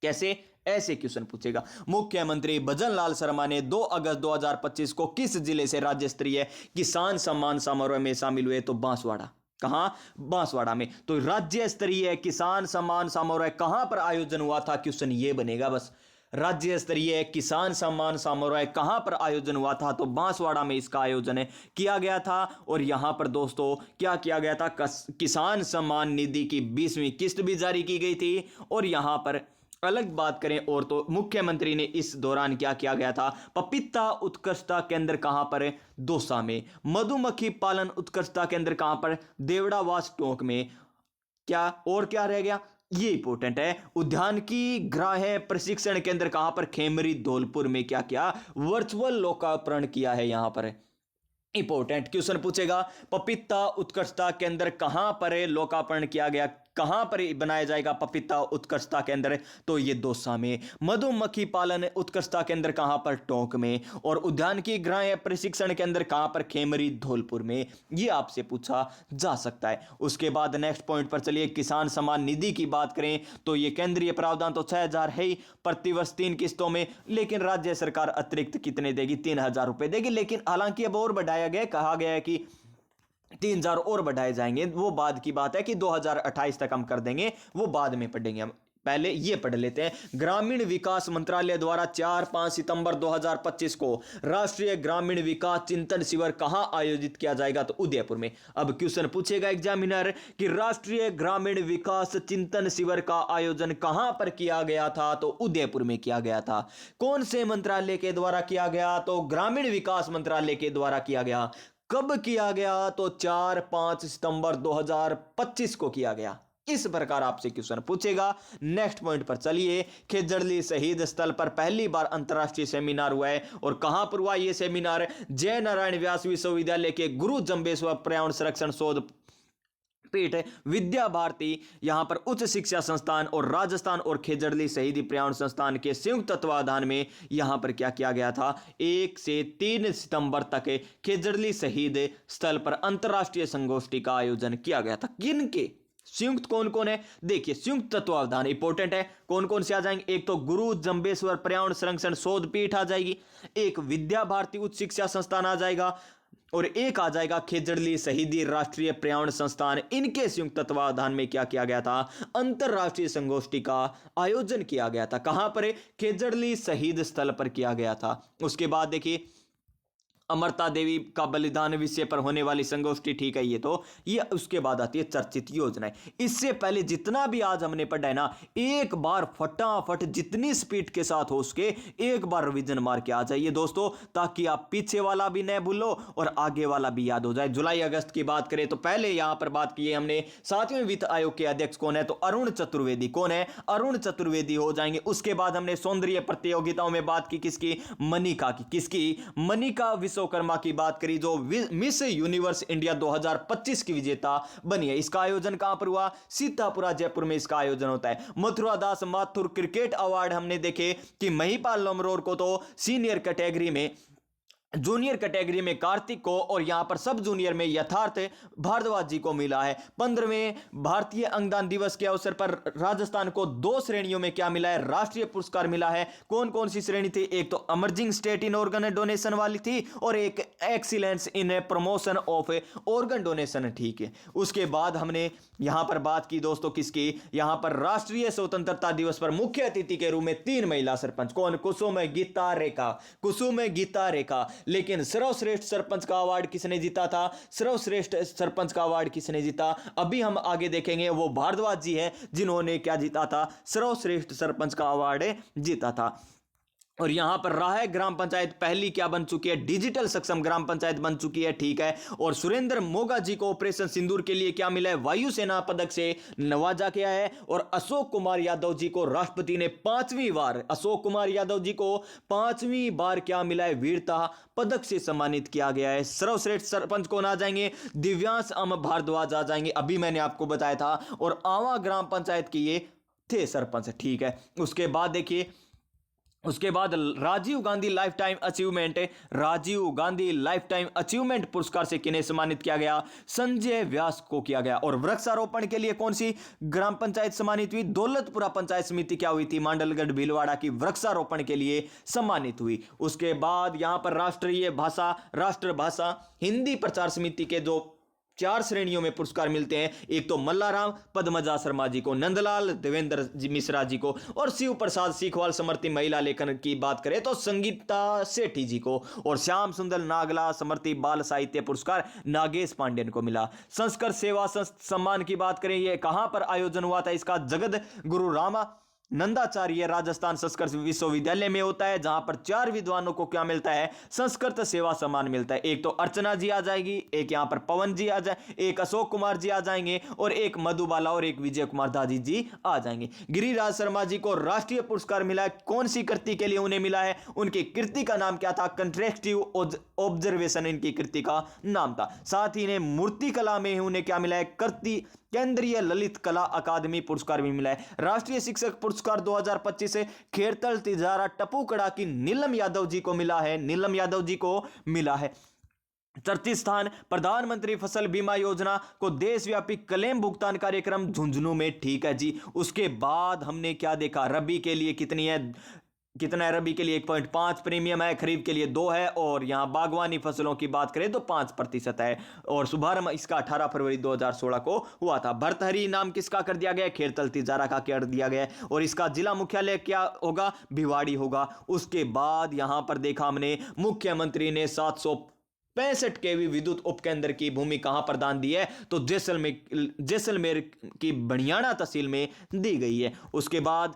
कैसे? ऐसे क्वेश्चन पूछेगा। मुख्यमंत्री भजन लाल शर्मा ने 2 अगस्त 2025 को किस जिले से राज्य स्तरीय किसान सम्मान समारोह में शामिल हुए? तो बांसवाड़ा। कहां? बांसवाड़ा में। तो राज्य स्तरीय किसान सम्मान समारोह कहां पर आयोजन हुआ था? क्वेश्चन ये बनेगा बस। राज्य स्तरीय किसान सम्मान समारोह कहां पर आयोजन हुआ था? तो बांसवाड़ा में इसका आयोजन किया गया था। और यहां पर दोस्तों क्या किया गया था? किसान सम्मान निधि की 20वीं किस्त भी जारी की गई थी। और यहां पर अलग बात करें और तो मुख्यमंत्री ने इस दौरान क्या किया गया था? पपीता उत्कृष्टता केंद्र कहां पर? दौसा में। मधुमक्खी पालन उत्कृष्टता केंद्र कहां पर? देवड़ावास टोंक में। क्या और क्या रह गया? ये इंपॉर्टेंट है। उद्यानिकी ग्राह्य प्रशिक्षण केंद्र कहां पर? खेमरी धौलपुर में। क्या किया? वर्चुअल लोकार्पण किया है यहां पर। इंपॉर्टेंट क्वेश्चन पूछेगा, पपीता उत्कृष्टता केंद्र कहां पर लोकार्पण किया गया? कहां पर बनाया जाएगा पपीता उत्कृष्टता केंद्र? तो ये दौसा में। मधुमक्खी पालन उत्कृष्टता केंद्र कहां पर? टोंक में। और उद्यानिकी ग्राह्य प्रशिक्षण केंद्र कहां पर? खेमरी धौलपुर में। ये आपसे पूछा जा सकता है। उसके बाद नेक्स्ट पॉइंट पर चलिए, किसान सम्मान निधि की बात करें तो ये केंद्रीय प्रावधान तो 6000 है ही प्रतिवर्ष 3 किस्तों में, लेकिन राज्य सरकार अतिरिक्त कितने देगी? 3000 रुपए देगी। लेकिन हालांकि अब और बढ़ाया गया, कहा गया है कि 3000 और बढ़ाए जाएंगे। वो बाद की बात है कि 2028 तक हम कर देंगे, वो बाद में पढ़ेंगे। हम पहले ये पढ़ लेते हैं। ग्रामीण विकास मंत्रालय द्वारा 4-5 सितंबर 2025 को राष्ट्रीय ग्रामीण विकास चिंतन शिविर कहां आयोजित किया जाएगा? तो उदयपुर में। अब क्वेश्चन पूछेगा एग्जामिनर कि राष्ट्रीय ग्रामीण विकास चिंतन शिविर का आयोजन कहां पर किया गया था? तो उदयपुर में किया गया था। कौन से मंत्रालय के द्वारा किया गया? तो ग्रामीण विकास मंत्रालय के द्वारा किया गया। कब किया गया? तो 4-5 सितंबर 2025 को किया गया। इस प्रकार आपसे क्वेश्चन पूछेगा। नेक्स्ट पॉइंट पर चलिए, खेजड़ली शहीद स्थल पर पहली बार अंतरराष्ट्रीय सेमिनार हुआ है। और कहां पर हुआ यह सेमिनार? जय नारायण व्यास विश्वविद्यालय के गुरु जंबेश्वर पर्यावरण संरक्षण शोध पीठ विद्या भारती यहां पर उच्च शिक्षा संस्थान और राजस्थान और खेजड़ली शहीदी पर्यावरण संस्थान के संयुक्त तत्वाधान में यहां पर क्या किया गया था? 1 से 3 सितंबर तक खेजड़ली शहीद स्थल पर अंतरराष्ट्रीय संगोष्ठी का आयोजन किया गया था। किनके संयुक्त? कौन कौन है? देखिए, संयुक्त तत्वावधान इंपॉर्टेंट है। कौन कौन से आ जाएंगे? एक तो गुरु जंबेश्वर पर्यावरण संरक्षण शोध पीठ आ जाएगी, एक विद्या भारती उच्च शिक्षा संस्थान आ जाएगा, और एक आ जाएगा खेजड़ली शहीदी राष्ट्रीय पर्यावरण संस्थान। इनके संयुक्त तत्वावधान में क्या किया गया था? अंतरराष्ट्रीय संगोष्ठी का आयोजन किया गया था। कहां पर? खेजड़ली शहीद स्थल पर किया गया था। उसके बाद देखिए, अमरता देवी का बलिदान विषय पर होने वाली संगोष्ठी, ठीक है। ये उसके बाद आती है चर्चित योजनाएं। इससे पहले जितना भी आज हमने पढ़ा है ना, एक बार फटाफट जितनी स्पीड के साथ हो उसके एक बार रिवीजन मार के आ जाइए दोस्तों, ताकि आप पीछे वाला भी न भूलो और आगे वाला भी याद हो जाए। जुलाई अगस्त की बात करें तो पहले यहां पर बात की है हमने 7वें वित्त आयोग के अध्यक्ष कौन है, तो अरुण चतुर्वेदी। कौन है? अरुण चतुर्वेदी हो जाएंगे। उसके बाद हमने सौंदर्य प्रतियोगिताओं में बात की किसकी? मनिका की। किसकी? मनिका विश्वकर्मा की बात करी, जो मिस यूनिवर्स इंडिया 2025 की विजेता बनी है। इसका आयोजन कहां पर हुआ? सीतापुरा जयपुर में इसका आयोजन होता है। मथुरा दास माथुर क्रिकेट अवार्ड हमने देखे कि महिपाल लमरोर को तो सीनियर कैटेगरी में, जूनियर कैटेगरी में कार्तिक को, और यहां पर सब जूनियर में यथार्थ भारद्वाज जी को मिला है। 15वें भारतीय अंगदान दिवस के अवसर पर राजस्थान को 2 श्रेणियों में क्या मिला है? राष्ट्रीय पुरस्कार मिला है। कौन कौन सी श्रेणी थी? एक तो emerging state in organ donation वाली थी, और एक excellence in promotion of organ donation, ठीक है। उसके बाद हमने यहां पर बात की दोस्तों किसकी? यहां पर राष्ट्रीय स्वतंत्रता दिवस पर मुख्य अतिथि के रूप में 3 महिला सरपंच। कौन? कुसुम गीता रेखा। कुसुम गीता रेखा। लेकिन सर्वश्रेष्ठ सरपंच का अवार्ड किसने जीता था? सर्वश्रेष्ठ सरपंच का अवार्ड किसने जीता? अभी हम आगे देखेंगे। वो भारद्वाज जी हैं जिन्होंने क्या जीता था? सर्वश्रेष्ठ सरपंच का अवार्ड जीता था। और यहां पर राय ग्राम पंचायत पहली क्या बन चुकी है? डिजिटल सक्षम ग्राम पंचायत बन चुकी है, ठीक है। और सुरेंद्र मोगा जी को ऑपरेशन सिंदूर के लिए क्या मिला है? वायुसेना पदक से नवाजा गया है। और अशोक कुमार यादव जी को राष्ट्रपति ने 5वीं बार, अशोक कुमार यादव जी को 5वीं बार क्या मिला है? वीरता पदक से सम्मानित किया गया है। सर्वश्रेष्ठ सरपंच कौन आ जाएंगे? दिव्यांश अम भारद्वाज आ जाएंगे, अभी मैंने आपको बताया था। और आवा ग्राम पंचायत के ये थे सरपंच, ठीक है। उसके बाद देखिए, उसके बाद Rajiv Gandhi lifetime achievement, Rajiv Gandhi lifetime achievement पुरस्कार से किन्हें सम्मानित किया गया? संजय व्यास को किया गया। और वृक्षारोपण के लिए कौन सी ग्राम पंचायत सम्मानित हुई? दौलतपुरा पंचायत समिति क्या हुई थी? मांडलगढ़ भीलवाड़ा की वृक्षारोपण के लिए सम्मानित हुई। उसके बाद यहां पर राष्ट्रीय भाषा, राष्ट्रभाषा हिंदी प्रचार समिति के जो 4 श्रेणियों में पुरस्कार मिलते हैं। एक तो मल्लाराम पद्मजा शर्मा जी को, नंदलाल देवेंद्र जी मिश्रा जी को, और शिव प्रसाद सीखवाल समर्थी महिला लेखन की बात करें तो संगीता सेठी जी को, और श्याम सुंदर नागला समर्थी बाल साहित्य पुरस्कार नागेश पांडेन को मिला। संस्कृत सेवा सम्मान की बात करें, यह कहां पर आयोजन हुआ था इसका? जगत गुरु रामा नंदाचार्य राजस्थान संस्कृत विश्वविद्यालय में होता है, जहां पर 4 विद्वानों को क्या मिलता है? संस्कृत सेवा सम्मान मिलता है। एक तो अर्चना जी आ जाएगी, एक यहां पर पवन जी आ जाए, एक अशोक कुमार जी आ जाएंगे, और एक मधुबाला और एक विजय कुमार दादी जी आ जाएंगे। गिरिराज शर्मा जी को राष्ट्रीय पुरस्कार मिला है। कौन सी कृति के लिए उन्हें मिला है? उनकी कृति का नाम क्या था? कंट्रेक्टिव ऑब्जर्वेशन इनकी कृति का नाम था। साथ ही इन्हें मूर्ति कला में उन्हें क्या मिला है? कृति केंद्रीय ललित कला अकादमी पुरस्कार भी मिला है। राष्ट्रीय शिक्षक पुरस्कार 2025 से खेरतल तिजारा टपूकड़ा की नीलम यादव जी को मिला है। नीलम यादव जी को मिला है। 34 स्थान प्रधानमंत्री फसल बीमा योजना को देशव्यापी क्लेम भुगतान कार्यक्रम झुंझुनू में, ठीक है जी। उसके बाद हमने क्या देखा? रबी के लिए कितनी है? कितना है रबी के लिए? 1.5 प्रीमियम है, खरीफ के लिए 2 है, और यहां बागवानी फसलों की बात करें तो 5% है। और शुभारंभ इसका 18 फरवरी 2016 को हुआ था। भर्तहरी नाम किसका कर दिया गया? खेरतल तिजारा का कर दिया गया, और इसका जिला मुख्यालय क्या होगा? भिवाड़ी होगा। उसके बाद यहां पर देखा हमने मुख्यमंत्री ने 765 केवी विद्युत उपकेंद्र की भूमि कहां पर दान दी है? तो जैसलमेर की बनियाना तहसील में दी गई है। उसके बाद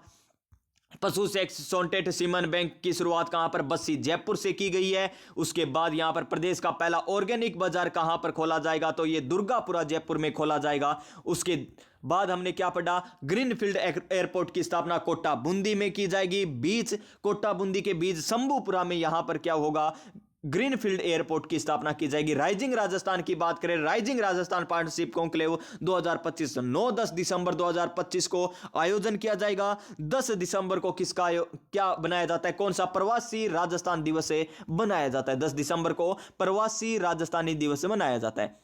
पशु सेक्स सोनटेट सीमन बैंक की शुरुआत कहां पर? बस्सी जयपुर से की गई है। उसके बाद यहां पर प्रदेश का पहला ऑर्गेनिक बाजार कहां पर खोला जाएगा? तो यह दुर्गापुरा जयपुर में खोला जाएगा। उसके बाद हमने क्या पढ़ा? ग्रीनफील्ड एयरपोर्ट की स्थापना कोटा बूंदी में की जाएगी। बीच कोटा बूंदी के बीच शंभूपुरा में यहां पर क्या होगा? ग्रीनफील्ड एयरपोर्ट की स्थापना की जाएगी। राइजिंग राजस्थान की बात करें, राइजिंग राजस्थान पार्टनरशिप कॉन्क्लेव 2025 9-10 दिसंबर 2025 को आयोजन किया जाएगा। 10 दिसंबर को किसका क्या बनाया जाता है? कौन सा? प्रवासी राजस्थान दिवस बनाया जाता है। 10 दिसंबर को प्रवासी राजस्थानी दिवस मनाया जाता है।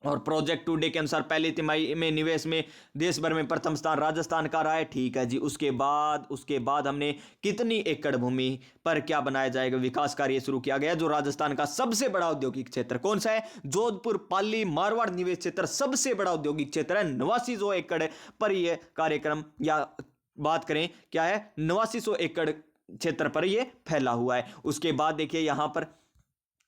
और प्रोजेक्ट टुडे के अनुसार पहली तिमाही में निवेश में देश भर में प्रथम स्थान राजस्थान का रहा है, ठीक है जी। उसके बाद हमने कितनी एकड़ भूमि पर क्या बनाया जाएगा? विकास कार्य शुरू किया गया, जो राजस्थान का सबसे बड़ा औद्योगिक क्षेत्र कौन सा है? जोधपुर पाली मारवाड़ निवेश क्षेत्र सबसे बड़ा औद्योगिक क्षेत्र है। 8900 एकड़ पर यह कार्यक्रम, या बात करें क्या है, 8900 एकड़ क्षेत्र पर यह फैला हुआ है। उसके बाद देखिए यहां पर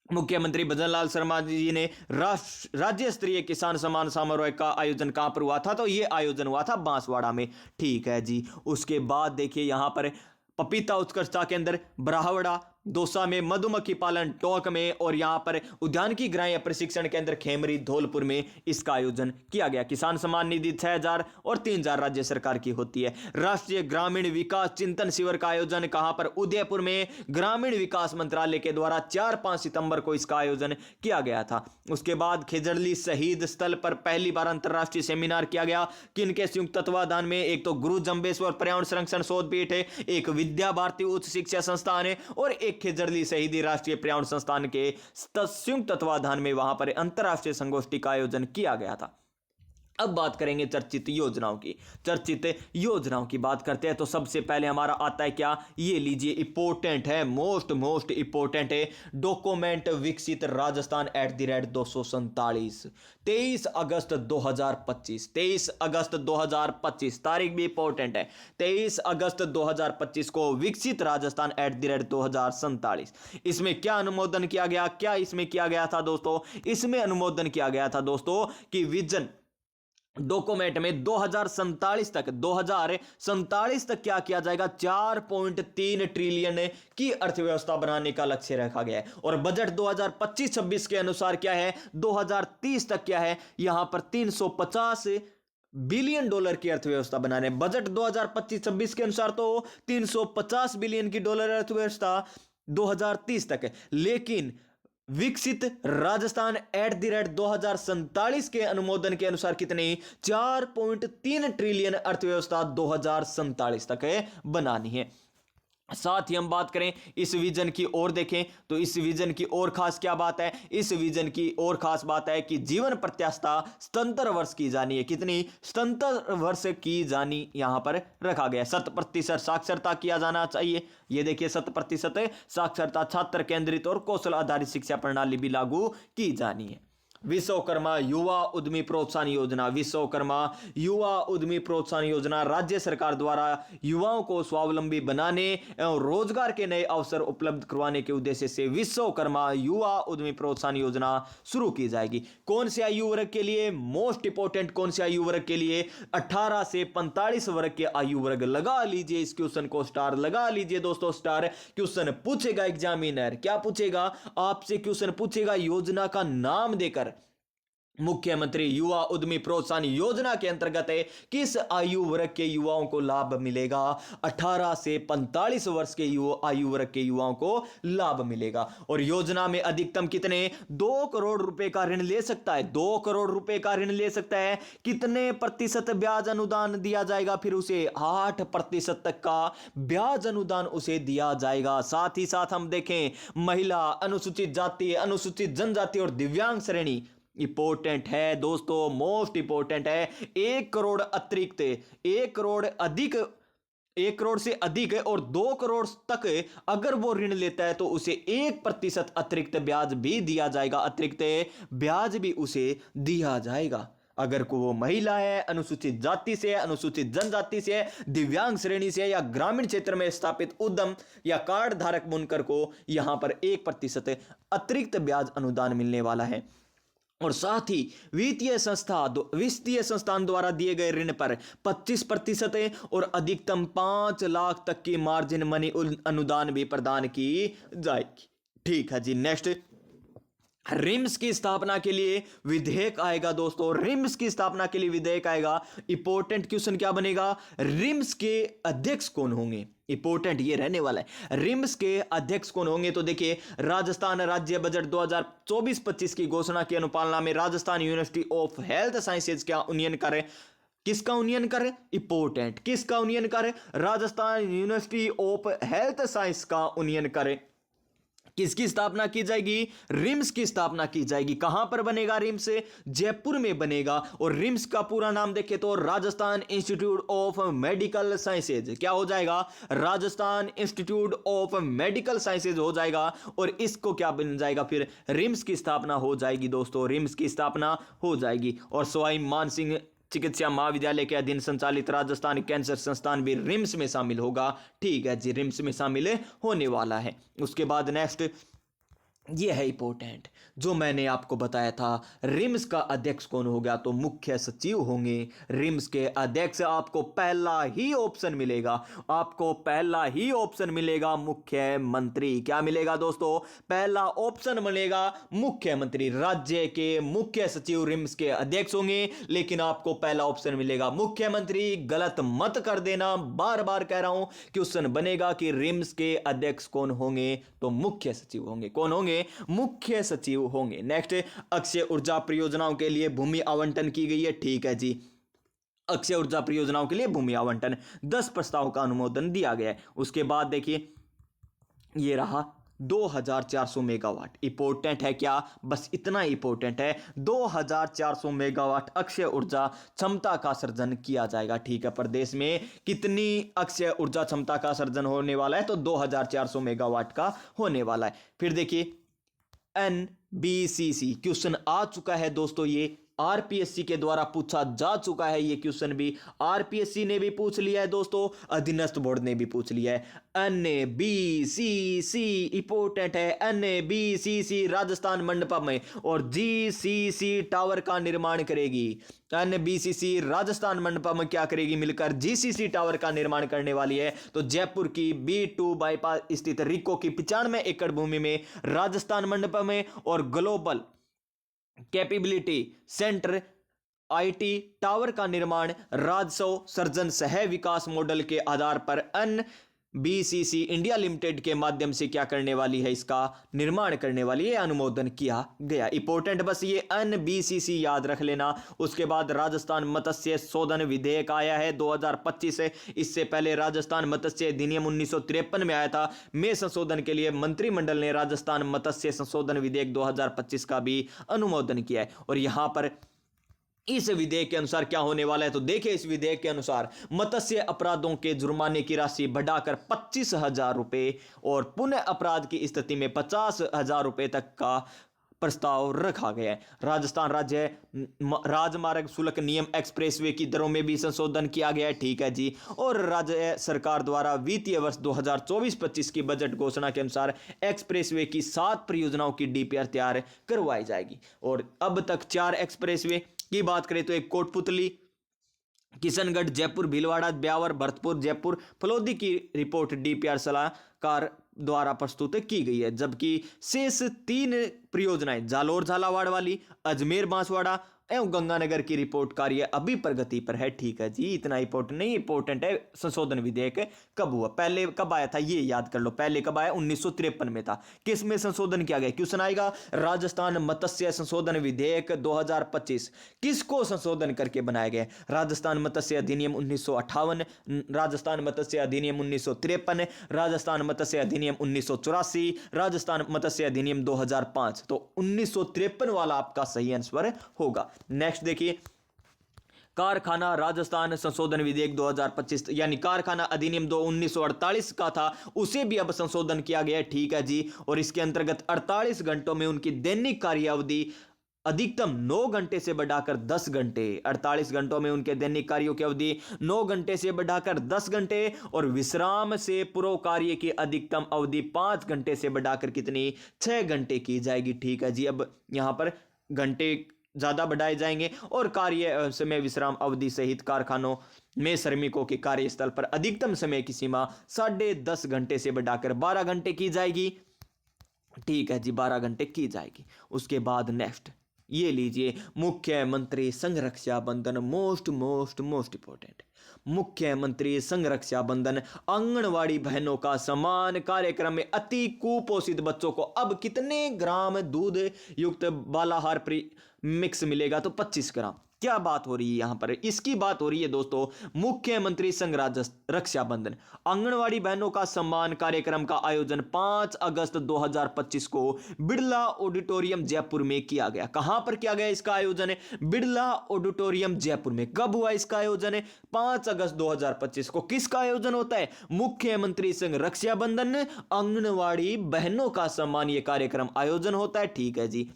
मुख्यमंत्री भजनलाल शर्मा जी ने राज्य स्तरीय किसान सम्मान समारोह का आयोजन कहां पर हुआ था? तो यह आयोजन हुआ था बांसवाड़ा में। ठीक है जी। उसके बाद देखिए यहां पर पपीता उत्कृष्टता केंद्र बराहवड़ा, दौसा में मधुमक्खी पालन टोंक में, और यहां पर उद्यानिकी ग्राह्य प्रशिक्षण केंद्र खेमरी धौलपुर में इसका आयोजन किया गया। किसान सम्मान निधि 6,000 और 3,000 राज्य सरकार की होती है। राष्ट्रीय ग्रामीण विकास चिंतन शिविर का आयोजन कहां पर? उदयपुर में ग्रामीण विकास मंत्रालय के द्वारा 4-5 सितंबर को इसका आयोजन किया गया था। उसके बाद खेजड़ली शहीद स्थल पर पहली बार अंतर्राष्ट्रीय सेमिनार किया गया। किनके संयुक्त तत्वाधान में? एक तो गुरु जंबेश्वर पर्यावरण संरक्षण शोध पीठ है, एक विद्या भारती उच्च शिक्षा संस्थान है, और एक खेजड़ली शहीदी राष्ट्रीय पर्यावरण संस्थान के संयुक्त तत्वाधान में वहां पर अंतरराष्ट्रीय संगोष्ठी का आयोजन किया गया था। अब बात करेंगे चर्चित योजनाओं की। चर्चित योजनाओं की बात करते हैं तो सबसे पहले हमारा आता है क्या? ये लीजिए, इंपॉर्टेंट है, मोस्ट इंपॉर्टेंट है, डॉक्यूमेंट विकसित राजस्थान @247। 23 अगस्त 2025, 23 अगस्त 2025 तारीख भी इंपॉर्टेंट है। 23 अगस्त 2025 को विकसित राजस्थान @247। इसमें क्या अनुमोदन किया गया? क्या इसमें किया गया था दोस्तों? इसमें अनुमोदन किया गया था दोस्तों कि विजन डॉक्यूमेंट में 2047 तक क्या किया जाएगा? 4.3 ट्रिलियन की अर्थव्यवस्था बनाने का लक्ष्य रखा गया है। और बजट 2025-26 के अनुसार क्या है? 2030 तक क्या है? यहां पर 350 बिलियन डॉलर की अर्थव्यवस्था बनाने। बजट 2025-26 के अनुसार तो 350 बिलियन की डॉलर अर्थव्यवस्था 2030 तक है, लेकिन विकसित राजस्थान @2047 के अनुमोदन के अनुसार कितनी? 4.3 ट्रिलियन अर्थव्यवस्था 2047 तक बनानी है। साथ ही हम बात करें इस विजन की ओर देखें तो इस विजन की ओर खास क्या बात है? इस विजन की ओर खास बात है कि जीवन प्रत्याशा 77 वर्ष की जानी है। कितनी? 77 वर्ष की जानी यहां पर रखा गया। 100% साक्षरता किया जाना चाहिए। ये देखिए 100% साक्षरता, छात्र केंद्रित और कौशल आधारित शिक्षा प्रणाली भी लागू की जानी है। विश्वकर्मा युवा उद्यमी प्रोत्साहन योजना, विश्वकर्मा युवा उद्यमी प्रोत्साहन योजना राज्य सरकार द्वारा युवाओं को स्वावलंबी बनाने एवं रोजगार के नए अवसर उपलब्ध करवाने के उद्देश्य से विश्वकर्मा युवा उद्यमी प्रोत्साहन योजना शुरू की जाएगी। कौन से आयु वर्ग के लिए? मोस्ट इंपोर्टेंट, कौन से आयु वर्ग के लिए? 18 से 45 वर्ग के आयु वर्ग। लगा लीजिए इस क्वेश्चन को स्टार, लगा लीजिए दोस्तों स्टार। क्वेश्चन पूछेगा एग्जामिनर, क्या पूछेगा? आपसे क्वेश्चन पूछेगा योजना का नाम देकर। मुख्यमंत्री युवा उद्यमी प्रोत्साहन योजना के अंतर्गत किस आयु वर्ग के युवाओं को लाभ मिलेगा? 18 से 45 वर्ष के आयु वर्ग के युवाओं को लाभ मिलेगा। और योजना में अधिकतम कितने? 2 करोड़ रुपए का ऋण ले सकता है। 2 करोड़ रुपए का ऋण ले सकता है। कितने प्रतिशत ब्याज अनुदान दिया जाएगा? फिर उसे 8% तक का ब्याज अनुदान उसे दिया जाएगा। साथ ही साथ हम देखें महिला, अनुसूचित जाति, अनुसूचित जनजाति और दिव्यांग श्रेणी, इंपॉर्टेंट है दोस्तों, मोस्ट इंपॉर्टेंट है। 1 करोड़ अतिरिक्त, 1 करोड़ अधिक, 1 करोड़ से अधिक और 2 करोड़ तक अगर वो ऋण लेता है तो उसे 1% अतिरिक्त ब्याज भी दिया जाएगा। अतिरिक्त ब्याज भी उसे दिया जाएगा अगर को वो महिला है, अनुसूचित जाति से, अनुसूचित जनजाति से, दिव्यांग श्रेणी से या ग्रामीण क्षेत्र में स्थापित उद्यम या कार्ड धारक बुनकर को यहां पर 1% अतिरिक्त ब्याज अनुदान मिलने वाला है। और साथ ही वित्तीय संस्थान द्वारा दिए गए ऋण पर 25% और अधिकतम 5 लाख तक की मार्जिन मनी अनुदान भी प्रदान की जाएगी। ठीक है जी। नेक्स्ट, रिम्स की स्थापना के लिए विधेयक आएगा दोस्तों। रिम्स की स्थापना के लिए विधेयक आएगा। इंपॉर्टेंट क्वेश्चन क्या बनेगा? रिम्स के अध्यक्ष कौन होंगे? इंपॉर्टेंट ये रहने वाला है। रिम्स के अध्यक्ष कौन होंगे? तो देखिए, राजस्थान राज्य बजट 2024-25 की घोषणा की अनुपालना में Rajasthan university of health sciences का उन्नयन करे। किसका उन्नयन करे? इंपॉर्टेंट, किसका उन्नयन करे? Rajasthan university of health science का उन्नयन करे। किसकी स्थापना की जाएगी? रिम्स की स्थापना की जाएगी। कहां पर बनेगा रिम्स? जयपुर में बनेगा। और रिम्स का पूरा नाम देखें तो Rajasthan institute of medical sciences. क्या हो जाएगा? Rajasthan institute of medical sciences हो जाएगा। और इसको क्या बन जाएगा? फिर रिम्स की स्थापना हो जाएगी दोस्तों, रिम्स की स्थापना हो जाएगी। और सवाई मानसिंह चिकित्सा महाविद्यालय के अधीन संचालित राजस्थान कैंसर संस्थान भी रिम्स में शामिल होगा। ठीक है जी, रिम्स में शामिल होने वाला है। उसके बाद नेक्स्ट, ये है इंपॉर्टेंट जो मैंने आपको बताया था। रिम्स का अध्यक्ष कौन होगा, तो मुख्य सचिव होंगे। रिम्स के अध्यक्ष आपको पहला ही ऑप्शन मिलेगा, आपको पहला ही ऑप्शन मिलेगा मुख्यमंत्री। क्या मिलेगा दोस्तों, पहला ऑप्शन मिलेगा मुख्यमंत्री। राज्य के मुख्य सचिव रिम्स के अध्यक्ष होंगे, लेकिन आपको पहला ऑप्शन मिलेगा मुख्यमंत्री। गलत मत कर देना, बार बार कह रहा हूं। क्वेश्चन बनेगा कि रिम्स के अध्यक्ष कौन होंगे, तो मुख्य सचिव होंगे। कौन होंगे, मुख्य सचिव होंगे। नेक्स्ट, अक्षय ऊर्जा परियोजनाओं के लिए भूमि आवंटन की गई है। ठीक है जी, अक्षय ऊर्जा परियोजनाओं के लिए भूमि आवंटन 10 प्रस्ताव का अनुमोदन दिया गया है। उसके बाद देखिए ये रहा 2400 मेगावाट। इंपॉर्टेंट है क्या, बस इतना इंपॉर्टेंट है, 2400 मेगावाट अक्षय ऊर्जा क्षमता का सर्जन किया जाएगा। ठीक है, प्रदेश में कितनी अक्षय ऊर्जा क्षमता का सर्जन होने वाला है, तो 2400 मेगावाट का होने वाला है। फिर देखिए एनबीसीसी क्वेश्चन आ चुका है दोस्तों, ये आरपीएससी के द्वारा पूछा जा चुका है। ये क्वेश्चन भी आरपीएससी ने भी पूछ लिया है दोस्तों, अधीनस्थ बोर्ड ने भी पूछ लिया है। एनबीसीसी इंपॉर्टेंट है। एनबीसीसी राजस्थान मंडपम में और जीसीसी टावर का निर्माण करेगी। एनबीसीसी राजस्थान मंडपम में क्या करेगी, मिलकर जीसीसी टावर का निर्माण करने वाली है। तो जयपुर की B2 बाईपास स्थित रिको की 95 एकड़ भूमि में राजस्थान मंडपम में और global capability centre IT tower का निर्माण राजस्व सर्जन सह विकास मॉडल के आधार पर एनबीसीसी इंडिया लिमिटेड के माध्यम से क्या करने वाली है, इसका निर्माण करने वाली है, अनुमोदन किया गया। इंपॉर्टेंट बस ये एनबीसीसी याद रख लेना। उसके बाद राजस्थान मत्स्य शोधन विधेयक आया है 2025 से। इससे पहले राजस्थान मत्स्य अधिनियम 1953 में आया था। में संशोधन के लिए मंत्रिमंडल ने राजस्थान मत्स्य संशोधन विधेयक 2025 का भी अनुमोदन किया है। और यहां पर इस विधेयक के अनुसार क्या होने वाला है, तो देखिए इस विधेयक के अनुसार मत्स्य अपराधों के जुर्माने की राशि बढ़ाकर 25,000 रुपए और पुनः अपराध की स्थिति में 50,000 रुपए तक का प्रस्ताव रखा गया है। राजस्थान राज्य राजमार्ग शुल्क नियम एक्सप्रेसवे की दरों में भी संशोधन किया गया है। ठीक है जी। और राज्य सरकार द्वारा वित्तीय वर्ष 2024-25 की बजट घोषणा के अनुसार एक्सप्रेसवे की 7 परियोजनाओं की डीपीआर तैयार करवाई जाएगी। और अब तक 4 एक्सप्रेसवे की बात करें तो एक कोटपुतली, किशनगढ़, जयपुर, भीलवाड़ा, ब्यावर, भरतपुर, जयपुर, फलोदी की रिपोर्ट डीपीआर सलाहकार द्वारा प्रस्तुत की गई है। जबकि शेष 3 परियोजनाएं जालोर झालावाड़ वाली, अजमेर बांसवाड़ा एवं गंगानगर की रिपोर्ट कार्य अभी प्रगति पर है। ठीक है जी, इतना इंपॉर्टेंट नहीं, इंपॉर्टेंट है संशोधन विधेयक कब हुआ, पहले कब आया था, ये याद कर लो। पहले कब आया, 1953 में था। किस में संशोधन किया गया, क्वेश्चन आएगा। राजस्थान मत्स्य संशोधन विधेयक 2025 किसको संशोधन करके बनाया गया, राजस्थान मत्स्य अधिनियम 1958, राजस्थान मत्स्य अधिनियम 1953, राजस्थान मत्स्य अधिनियम 1984, राजस्थान मत्स्य अधिनियम 2005। तो 1953 वाला आपका सही आंसर होगा। नेक्स्ट देखिए कारखाना राजस्थान संशोधन विधेयक 2025, यानी कारखाना अधिनियम 1948 का था, उसे भी अब संशोधन किया गया। ठीक है जी। और इसके अंतर्गत 48 घंटों में उनकी दैनिक कार्य अवधि अधिकतम 9 घंटे से बढ़ाकर 10 घंटे, 48 घंटों में उनके दैनिक कार्यों की अवधि 9 घंटे से बढ़ाकर 10 घंटे और विश्राम से पूर्व कार्य की अधिकतम अवधि 5 घंटे से बढ़ाकर कितनी, 6 घंटे की जाएगी। ठीक है जी। अब यहां पर घंटे ज्यादा बढ़ाए जाएंगे और कार्य समय विश्राम अवधि सहित कारखानों में श्रमिकों के कार्यस्थल पर अधिकतम समय की सीमा 10.5 घंटे से बढ़ाकर 12 घंटे की जाएगी। ठीक है जी, 12 घंटे की जाएगी। उसके बाद नेक्स्ट ये लीजिए, मुख्यमंत्री संघ रक्षा बंधन, मोस्ट मोस्ट मोस्ट इंपॉर्टेंट। मुख्यमंत्री संघ रक्षा बंधन आंगनवाड़ी बहनों का समान कार्यक्रम में अति कुपोषित बच्चों को अब कितने ग्राम दूध युक्त बालाहार मिक्स मिलेगा, तो 25 ग्राम। क्या बात हो रही है यहां पर, इसकी बात हो रही है दोस्तों, मुख्यमंत्री संघ रक्षा बंधन आंगनवाड़ी बहनों का सम्मान कार्यक्रम का आयोजन 5 अगस्त 2025 को बिड़ला ऑडिटोरियम जयपुर में किया गया। कहां पर किया गया इसका आयोजन, बिड़ला ऑडिटोरियम जयपुर में। कब हुआ इसका आयोजन, 5 अगस्त 2025 को। किसका आयोजन होता है, मुख्यमंत्री संघ रक्षा बंधन आंगनवाड़ी बहनों का सम्मान, यह कार्यक्रम आयोजन होता है। ठीक है जी।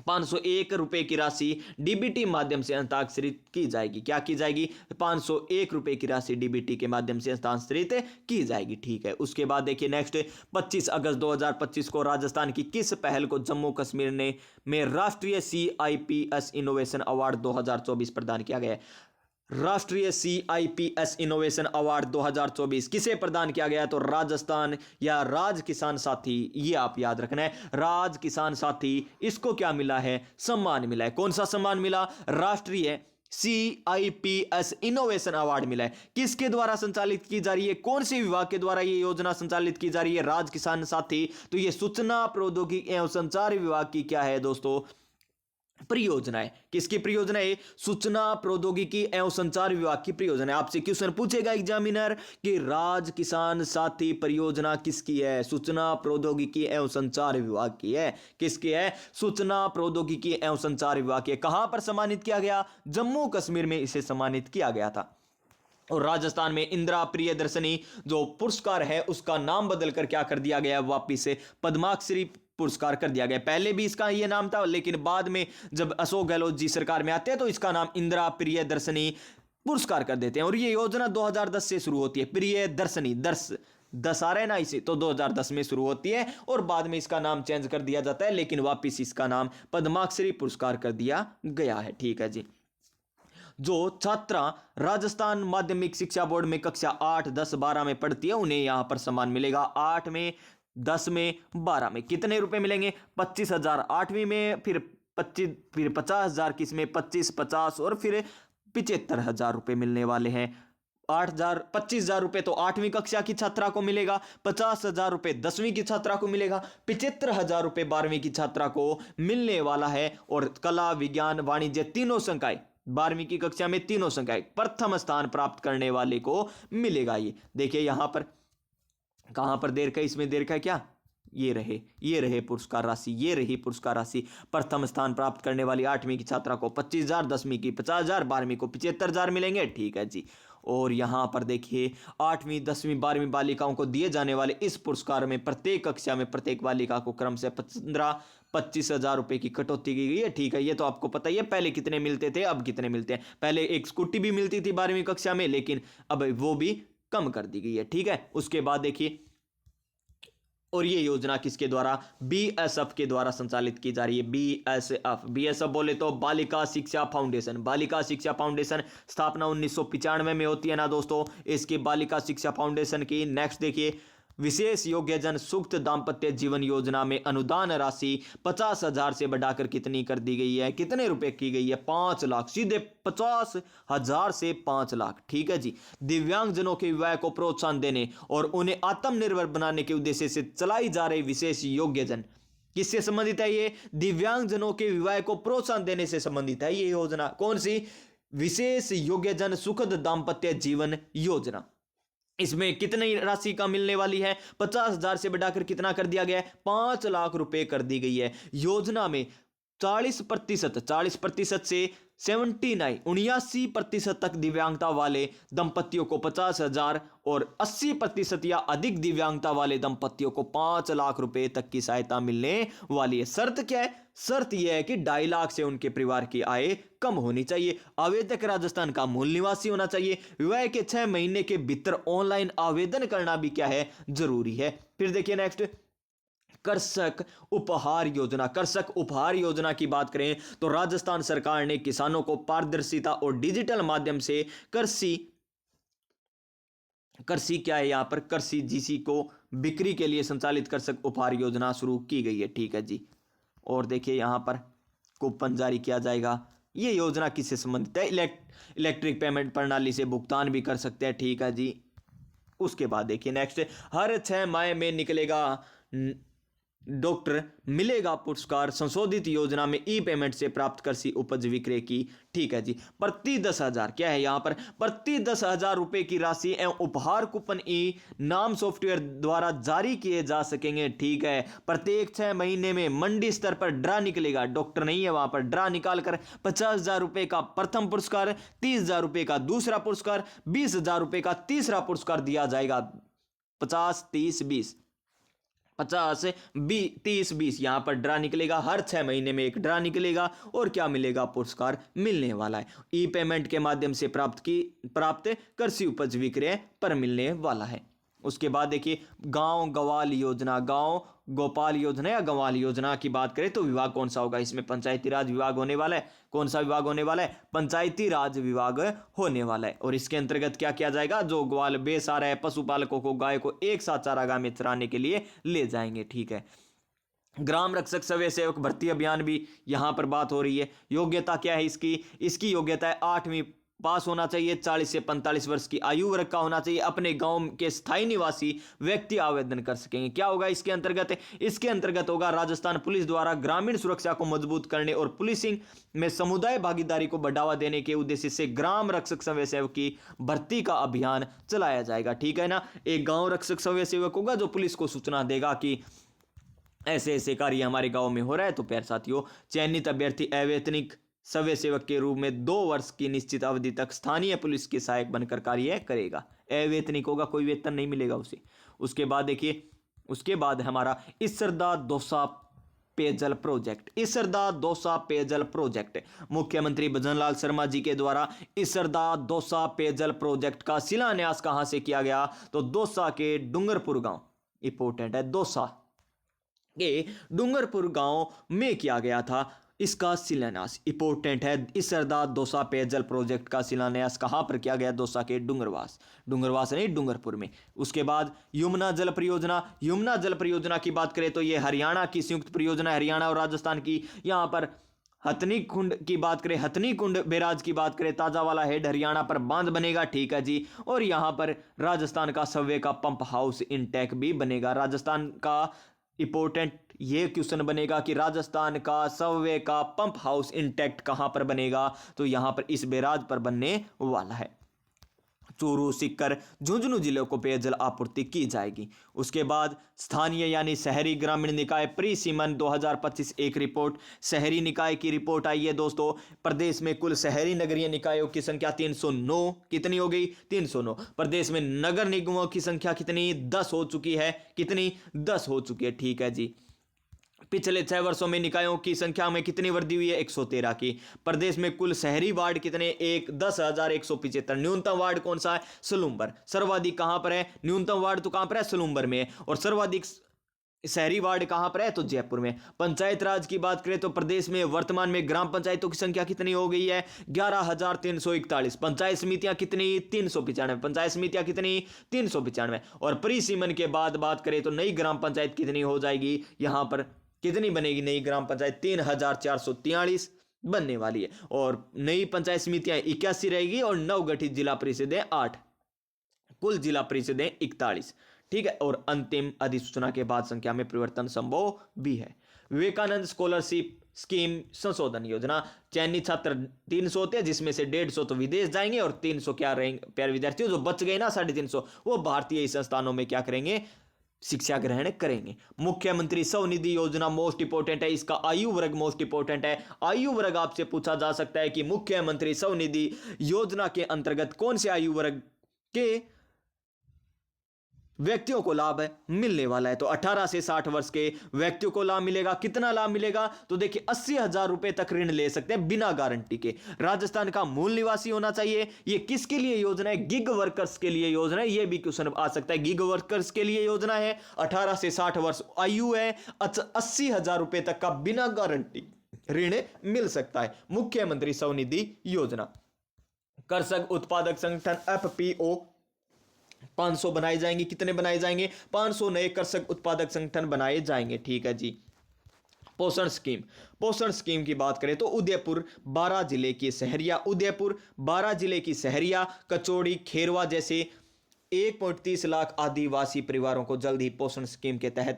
501 रुपए की राशि डीबीटी माध्यम से हस्तांतरित की जाएगी। क्या की जाएगी? 501 रुपए की राशि डीबीटी के माध्यम से हस्तांतरित की जाएगी। ठीक है, उसके बाद देखिए नेक्स्ट, 25 अगस्त 2025 को राजस्थान की किस पहल को जम्मू कश्मीर ने में राष्ट्रीय CIPS इनोवेशन अवार्ड 2024 प्रदान किया गया है? राष्ट्रीय CIPS इनोवेशन अवार्ड 2024 किसे प्रदान किया गया? तो राजस्थान या राज किसान साथी, ये आप याद रखना है, राज किसान साथी, इसको क्या मिला है? सम्मान मिला है। कौन सा सम्मान मिला? राष्ट्रीय CIPS इनोवेशन अवार्ड मिला है। किसके द्वारा संचालित की जा रही है? कौन से विभाग के द्वारा ये योजना संचालित की जा रही है? राज किसान साथी। तो ये सूचना प्रौद्योगिकी एवं संचार विभाग की क्या है दोस्तों? परियोजना है। किसकी परियोजना है? सूचना प्रौद्योगिकी एवं संचार विभाग की परियोजना है। आपसे क्वेश्चन पूछेगा एग्जामिनर कि राज किसान साथी परियोजना किसकी है? सूचना प्रौद्योगिकी एवं संचार विभाग की है। किसकी है? सूचना प्रौद्योगिकी एवं संचार विभाग की है। कहां पर सम्मानित किया गया? जम्मू कश्मीर में इसे सम्मानित किया गया था। और राजस्थान में इंदिरा प्रियदर्शनी जो पुरस्कार है उसका नाम बदलकर क्या कर दिया गया? वापिस से पद्माश्री पुरस्कार कर दिया गया। पहले भी इसका ये नाम था, लेकिन बाद में जब अशोक गहलोत जी सरकार में आते हैं तो इसका नाम इंदिरा प्रियदर्शनी पुरस्कार कर देते हैं। और ये योजना 2010 से शुरू होती है। प्रियदर्शनी, दस आ रहे ना इसे, तो 2010 में शुरू होती है और बाद में इसका नाम चेंज कर दिया जाता है, लेकिन वापिस इसका नाम पद्माश्री पुरस्कार कर दिया गया है। ठीक है जी। जो छात्रा राजस्थान माध्यमिक शिक्षा बोर्ड में कक्षा 8, 10, 12 में पढ़ती है उन्हें यहां पर सम्मान मिलेगा। 8 में, 10 में, 12 में कितने रुपए मिलेंगे? 25,000 8वीं में, फिर 50,000 किस में? 25, 50 और फिर 75,000 रुपए मिलने वाले हैं। 25,000 रुपए तो 8वीं कक्षा की छात्रा को मिलेगा, 50,000 रुपए 10वीं की छात्रा को मिलेगा, 75,000 रुपए 12वीं की छात्रा को मिलने वाला है। और कला, विज्ञान, वाणिज्य तीनों संकाय 12वीं की कक्षा में तीनों संकाय प्रथम स्थान प्राप्त करने वाले को मिलेगा। ये देखिए यहां पर कहां पर देर का, इसमें देर का क्या? ये रहे पुरस्कार राशि, ये रही पुरस्कार राशि। प्रथम स्थान प्राप्त करने वाली 8वीं की छात्रा को 25,000, 10वीं की 50,000, 12वीं को 75,000 मिलेंगे। ठीक है जी। और यहां पर देखिए 8वीं, 10वीं, 12वीं बालिकाओं को दिए जाने वाले इस पुरस्कार में प्रत्येक कक्षा में प्रत्येक बालिका को क्रम से 25,000 रुपए की कटौती की गई है। ठीक है, ये तो आपको पता ही है। पहले कितने मिलते थे, अब कितने मिलते हैं? पहले एक स्कूटी भी मिलती थी 12वीं कक्षा में, लेकिन अब वो भी कम कर दी गई है। ठीक है, उसके बाद देखिए, और ये योजना किसके द्वारा? BSF के द्वारा संचालित की जा रही है। BSF बोले तो बालिका शिक्षा फाउंडेशन। बालिका शिक्षा फाउंडेशन स्थापना 1995 में होती है ना दोस्तों, इसकी बालिका शिक्षा फाउंडेशन की। नेक्स्ट देखिए, विशेष योग्यजन सुक्त दाम्पत्य जीवन योजना में अनुदान राशि 50,000 से बढ़ाकर कितनी कर दी गई है? कितने रुपए की गई है? 5 लाख, सीधे 50,000 से 5 लाख। ठीक है जी। दिव्यांगजनों के विवाह को प्रोत्साहन देने और उन्हें आत्मनिर्भर बनाने के उद्देश्य से चलाई जा रही विशेष योग्यजन किससे संबंधित है? ये दिव्यांगजनों के विवाह को प्रोत्साहन देने से संबंधित है ये योजना। कौन सी? विशेष योग्यजन सुखद दाम्पत्य जीवन योजना। इसमें कितनी राशि का मिलने वाली है? 50,000 से बढ़ाकर कितना कर दिया गया है? 5 लाख रुपए कर दी गई है। योजना में 40% से 79% तक दिव्यांगता वाले दंपतियों को 50,000 और 80% या अधिक दिव्यांगता वाले दंपतियों को 5 लाख रुपए तक की सहायता मिलने वाली है। शर्त क्या है? शर्त यह है कि 2.5 लाख से उनके परिवार की आय कम होनी चाहिए। आवेदक राजस्थान का मूल निवासी होना चाहिए। विवाह के 6 महीने के भीतर ऑनलाइन आवेदन करना भी क्या है? जरूरी है। फिर देखिए नेक्स्ट, कृषक उपहार योजना। कृषक उपहार योजना की बात करें तो राजस्थान सरकार ने किसानों को पारदर्शिता और डिजिटल माध्यम से कृषि क्या है यहां पर? कृषि जीसी को बिक्री के लिए संचालित कृषक उपहार योजना शुरू की गई है। ठीक है जी। और देखिए यहां पर कूपन जारी किया जाएगा। ये योजना किससे संबंधित है? इलेक्ट्रिक पेमेंट प्रणाली से भुगतान भी कर सकते हैं। ठीक है जी। उसके बाद देखिए नेक्स्ट, हर 6 माह में निकलेगा डॉक्टर मिलेगा पुरस्कार संशोधित योजना में ई पेमेंट से प्राप्त कृषि उपज विक्रय की। ठीक है जी। प्रति 10,000 क्या है यहां पर? प्रति 10,000 रुपए की राशि एवं उपहार कूपन ई नाम सॉफ्टवेयर द्वारा जारी किए जा सकेंगे। ठीक है। प्रत्येक 6 महीने में मंडी स्तर पर ड्रा निकलेगा। डॉक्टर नहीं है वहां पर, ड्रा निकालकर 50,000 रुपए का प्रथम पुरस्कार, 30,000 रुपए का दूसरा पुरस्कार, 20,000 रुपए का तीसरा पुरस्कार दिया जाएगा। 50, 30, 20 50 30 20 यहाँ पर ड्रा निकलेगा, हर 6 महीने में एक ड्रा निकलेगा और क्या मिलेगा, पुरस्कार मिलने वाला है। ई पेमेंट के माध्यम से प्राप्त कृषि उपज विक्रय पर मिलने वाला है। उसके बाद देखिए गांव गवाल योजना, गांव गोपाल योजना या गवाल योजना की बात करें तो विभाग कौन सा होगा, इसमें पंचायती राज विभाग होने वाला है। कौन सा विभाग होने वाला है, पंचायती राज विभाग होने वाला है। और इसके अंतर्गत क्या किया जाएगा, जो ग्वाल बेच आ रहा है पशुपालकों को गाय को एक साथ चारागाह में चराने के लिए ले जाएंगे, ठीक है। ग्राम रक्षक स्वयं सेवक भर्ती अभियान भी यहां पर बात हो रही है। योग्यता क्या है इसकी योग्यता है 8वीं पास होना चाहिए, 40 से 45 वर्ष की आयु वर्ग का होना चाहिए, अपने गांव के स्थायी निवासी व्यक्ति आवेदन कर सकेंगे। क्या होगा इसके अंतर्गत होगा राजस्थान पुलिस द्वारा ग्रामीण सुरक्षा को मजबूत करने और पुलिसिंग में समुदाय भागीदारी को बढ़ावा देने के उद्देश्य से ग्राम रक्षक स्वयं सेवक की भर्ती का अभियान चलाया जाएगा, ठीक है ना। एक गांव रक्षक स्वयं सेवक होगा जो पुलिस को सूचना देगा कि ऐसे ऐसे कार्य हमारे गांव में हो रहा है। तो प्यारे साथियों, चयनित अभ्यर्थी अवैतनिक स्वयं सेवक के रूप में 2 वर्ष की निश्चित अवधि तक स्थानीय पुलिस के सहायक बनकर कार्य करेगा। अवैतनिक होगा, कोई वेतन नहीं मिलेगा उसे। उसके बाद देखिए, उसके बाद हमारा इसरदा दौसा पेयजल प्रोजेक्ट मुख्यमंत्री भजनलाल शर्मा जी के द्वारा इसरदा दौसा पेयजल प्रोजेक्ट का शिलान्यास कहां से किया गया, तो दौसा के डूंगरपुर गांव, इंपोर्टेंट है, दौसा के डूंगरपुर गांव में किया गया था इसका शिलान्यास। इंपोर्टेंट है, इसरदा दौसा पेयजल प्रोजेक्ट का शिलान्यास कहां पर किया गया, दौसा के डूंगरवास नहीं डूंगरपुर में। उसके बाद यमुना जल परियोजना की बात करें तो यह हरियाणा की संयुक्त परियोजना, हरियाणा और राजस्थान की। यहां पर हथनी कुंड की बात करें, हथनी कुंड बैराज की बात करें, ताजावाला हेड हरियाणा पर बांध बनेगा, ठीक है जी। और यहां पर राजस्थान का सवे का पंप हाउस इनटेक भी बनेगा। राजस्थान का इंपोर्टेंट ये क्वेश्चन बनेगा कि राजस्थान का सवे का पंप हाउस इंटैक्ट कहां पर बनेगा, तो यहां पर इस बैराज पर बनने वाला है। चूरू, सीकर, झुंझुनू जिलों को पेयजल आपूर्ति की जाएगी। उसके बाद स्थानीय यानी शहरी ग्रामीण निकाय परिसीमन 2025 एक रिपोर्ट, शहरी निकाय की रिपोर्ट आई है दोस्तों। प्रदेश में कुल शहरी नगरीय निकायों की संख्या 309, कितनी हो गई, 309। प्रदेश में नगर निगमों की संख्या कितनी, 10 हो चुकी है, कितनी, 10 हो चुकी है, ठीक है जी। पिछले 6 वर्षों में निकायों की संख्या में कितनी वृद्धि हुई है, 113 की। प्रदेश में कुल शहरी वार्ड कितने, 10,175। न्यूनतम वार्ड कौन सा है, सलूम्बर। सर्वाधिक कहां पर है, न्यूनतम वार्ड तो कहां पर है, सलूम्बर में है। और सर्वाधिक शहरी वार्ड कहां पर है, तो जयपुर में। पंचायत राज की बात करें तो प्रदेश में वर्तमान में ग्राम पंचायतों की संख्या कितनी हो गई है, 11,341। पंचायत समितियां कितनी, 395। पंचायत समितियां कितनी, 395। और परिसीमन के बाद बात करें तो नई ग्राम पंचायत कितनी हो जाएगी, यहां पर कितनी बनेगी नई ग्राम पंचायत, 3,443 बनने वाली है। और नई पंचायत समितियां 81 रहेगी और नवगठित जिला परिषदें 8, कुल जिला परिषदें 41, ठीक है। और अंतिम अधिसूचना के बाद संख्या में परिवर्तन संभव भी है। विवेकानंद स्कॉलरशिप स्कीम संशोधन योजना, चयनित छात्र 300 होते हैं, जिसमें से 150 तो विदेश जाएंगे और 300 क्या रहेंगे, प्यारे विद्यार्थियों, जो बच गए ना 350, वो भारतीय संस्थानों में क्या करेंगे, शिक्षा ग्रहण करेंगे। मुख्यमंत्री स्वनिधि योजना मोस्ट इंपोर्टेंट है, इसका आयु वर्ग मोस्ट इंपोर्टेंट है। आयु वर्ग आपसे पूछा जा सकता है कि मुख्यमंत्री स्वनिधि योजना के अंतर्गत कौन से आयु वर्ग के व्यक्तियों को लाभ मिलने वाला है, तो 18 से 60 वर्ष के व्यक्तियों को लाभ मिलेगा। कितना लाभ मिलेगा, तो देखिए 80,000 रुपए तक ऋण ले सकते हैं बिना गारंटी के। राजस्थान का मूल निवासी होना चाहिए। ये किसके लिए योजना है, गिग वर्कर्स के लिए योजना है। ये भी क्वेश्चन आ सकता है, गिग वर्कर्स के लिए योजना है। 18 से 60 वर्ष आयु है, 80,000 रुपए तक का बिना गारंटी ऋण मिल सकता है। मुख्यमंत्री स्वनिधि योजना। कृषक उत्पादक संगठन एफपीओ 500 बनाए जाएंगे। कितने बनाए जाएंगे, 500 नए कृषक उत्पादक संगठन बनाए जाएंगे, ठीक है जी। पोषण स्कीम की बात करें तो उदयपुर 12 जिले की शहरिया, कचौड़ी, खेरवा जैसे 1.30 लाख आदिवासी परिवारों को जल्द ही पोषण स्कीम के तहत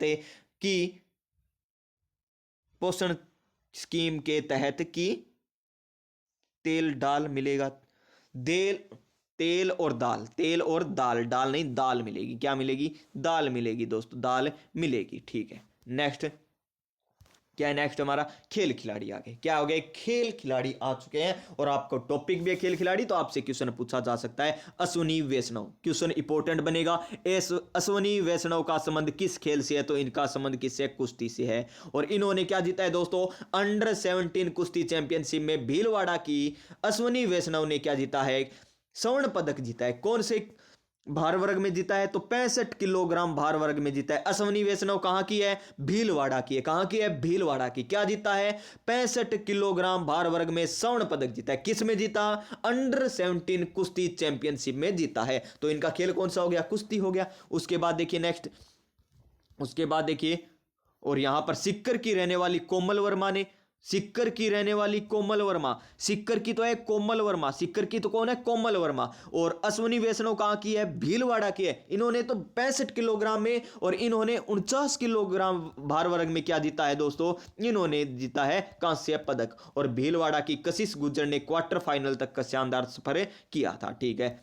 तेल डाल मिलेगा। तेल और दाल, डाल नहीं दाल मिलेगी। क्या मिलेगी, दाल मिलेगी दोस्तों, दाल मिलेगी, ठीक है। नेक्स्ट, क्या है नेक्स्ट हमारा, खेल खिलाड़ी आ गए। क्या हो गए, खेल खिलाड़ी आ चुके हैं और आपको टॉपिक भी है खेल खिलाड़ी, तो आपसे क्वेश्चन पूछा जा सकता है अश्विनी वैष्णव। क्वेश्चन इंपॉर्टेंट बनेगा, अश्विनी वैष्णव का संबंध किस खेल से है, तो इनका संबंध किससे, कुश्ती से है। और इन्होंने क्या जीता है दोस्तों, अंडर 17 कुश्ती चैंपियनशिप में भीलवाड़ा की अश्विनी वैष्णव ने क्या जीता है, स्वर्ण पदक जीता है। कौन से भार वर्ग में जीता है, तो 65 किलोग्राम भार वर्ग में जीता है। अश्विनी वैष्णव कहां की है, भीलवाड़ा की है। कहां की है, भीलवाड़ा की। क्या जीता है, 65 किलोग्राम भार वर्ग में स्वर्ण पदक जीता है। किस में जीता, अंडर 17 कुश्ती चैंपियनशिप में जीता है। तो इनका खेल कौन सा हो गया, कुश्ती हो गया। उसके बाद देखिए नेक्स्ट, उसके बाद देखिए, और यहां पर सिक्कर की रहने वाली कोमल वर्मा ने, सिक्कर की रहने वाली कोमल वर्मा, सिक्कर की तो है कोमल वर्मा, सिक्कर की तो कौन है, कोमल वर्मा। और अश्विनी वैष्णव कहां की है, भीलवाड़ा की है। इन्होंने तो 65 किलोग्राम में और इन्होंने 49 किलोग्राम भार वर्ग में क्या जीता है दोस्तों, इन्होंने जीता है कांस्य पदक। और भीलवाड़ा की कशिश गुज्जर ने क्वार्टर फाइनल तक का शानदार सफर किया था। ठीक है,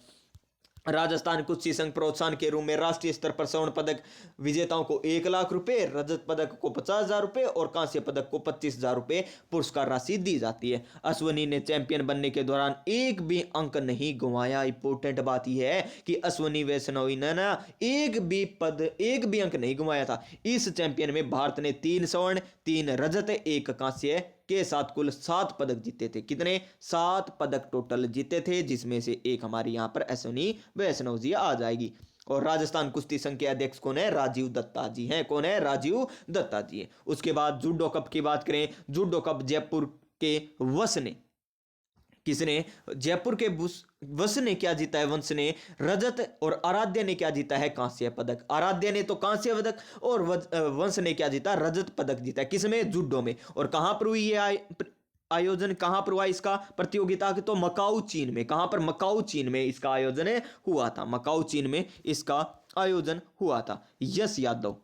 राजस्थान कुश्ती संघ प्रोत्साहन के रूप में राष्ट्रीय स्तर पर स्वर्ण पदक विजेताओं को 1 लाख रुपए, रजत पदक को 50,000 रुपए और कांस्य पदक को 25,000 रुपए पुरस्कार राशि दी जाती है। अश्विनी ने चैंपियन बनने के दौरान एक भी अंक नहीं गंवाया। इंपोर्टेंट बात यह है कि अश्विनी वैष्णव ने ना एक भी अंक नहीं गंवाया था। इस चैंपियन में भारत ने 3 स्वर्ण, 3 रजत, 1 कांस्य के साथ कुल 7 पदक जीते थे। कितने, 7 पदक टोटल जीते थे, जिसमें से एक हमारी यहां पर अश्विनी वैष्णव जी आ जाएगी। और राजस्थान कुश्ती संघ के अध्यक्ष कौन है, राजीव दत्ता जी हैं। कौन है, राजीव दत्ता जी हैं। उसके बाद जूडो कप की बात करें, जूडो कप जयपुर के वंश ने, किसने, जयपुर के वंश ने क्या जीता है, वंश ने रजत, और आराध्य ने क्या जीता है, कांस्य पदक। आराध्य ने तो कांस्य पदक और वंश ने क्या जीता, रजत पदक जीता है। किसमें, जूडो में। और कहां पर हुई ये आयोजन, कहां पर हुआ इसका प्रतियोगिता, तो मकाऊ चीन में। कहां पर, मकाऊ चीन में इसका आयोजन हुआ था। मकाऊ चीन में इसका आयोजन हुआ था। यश यादव,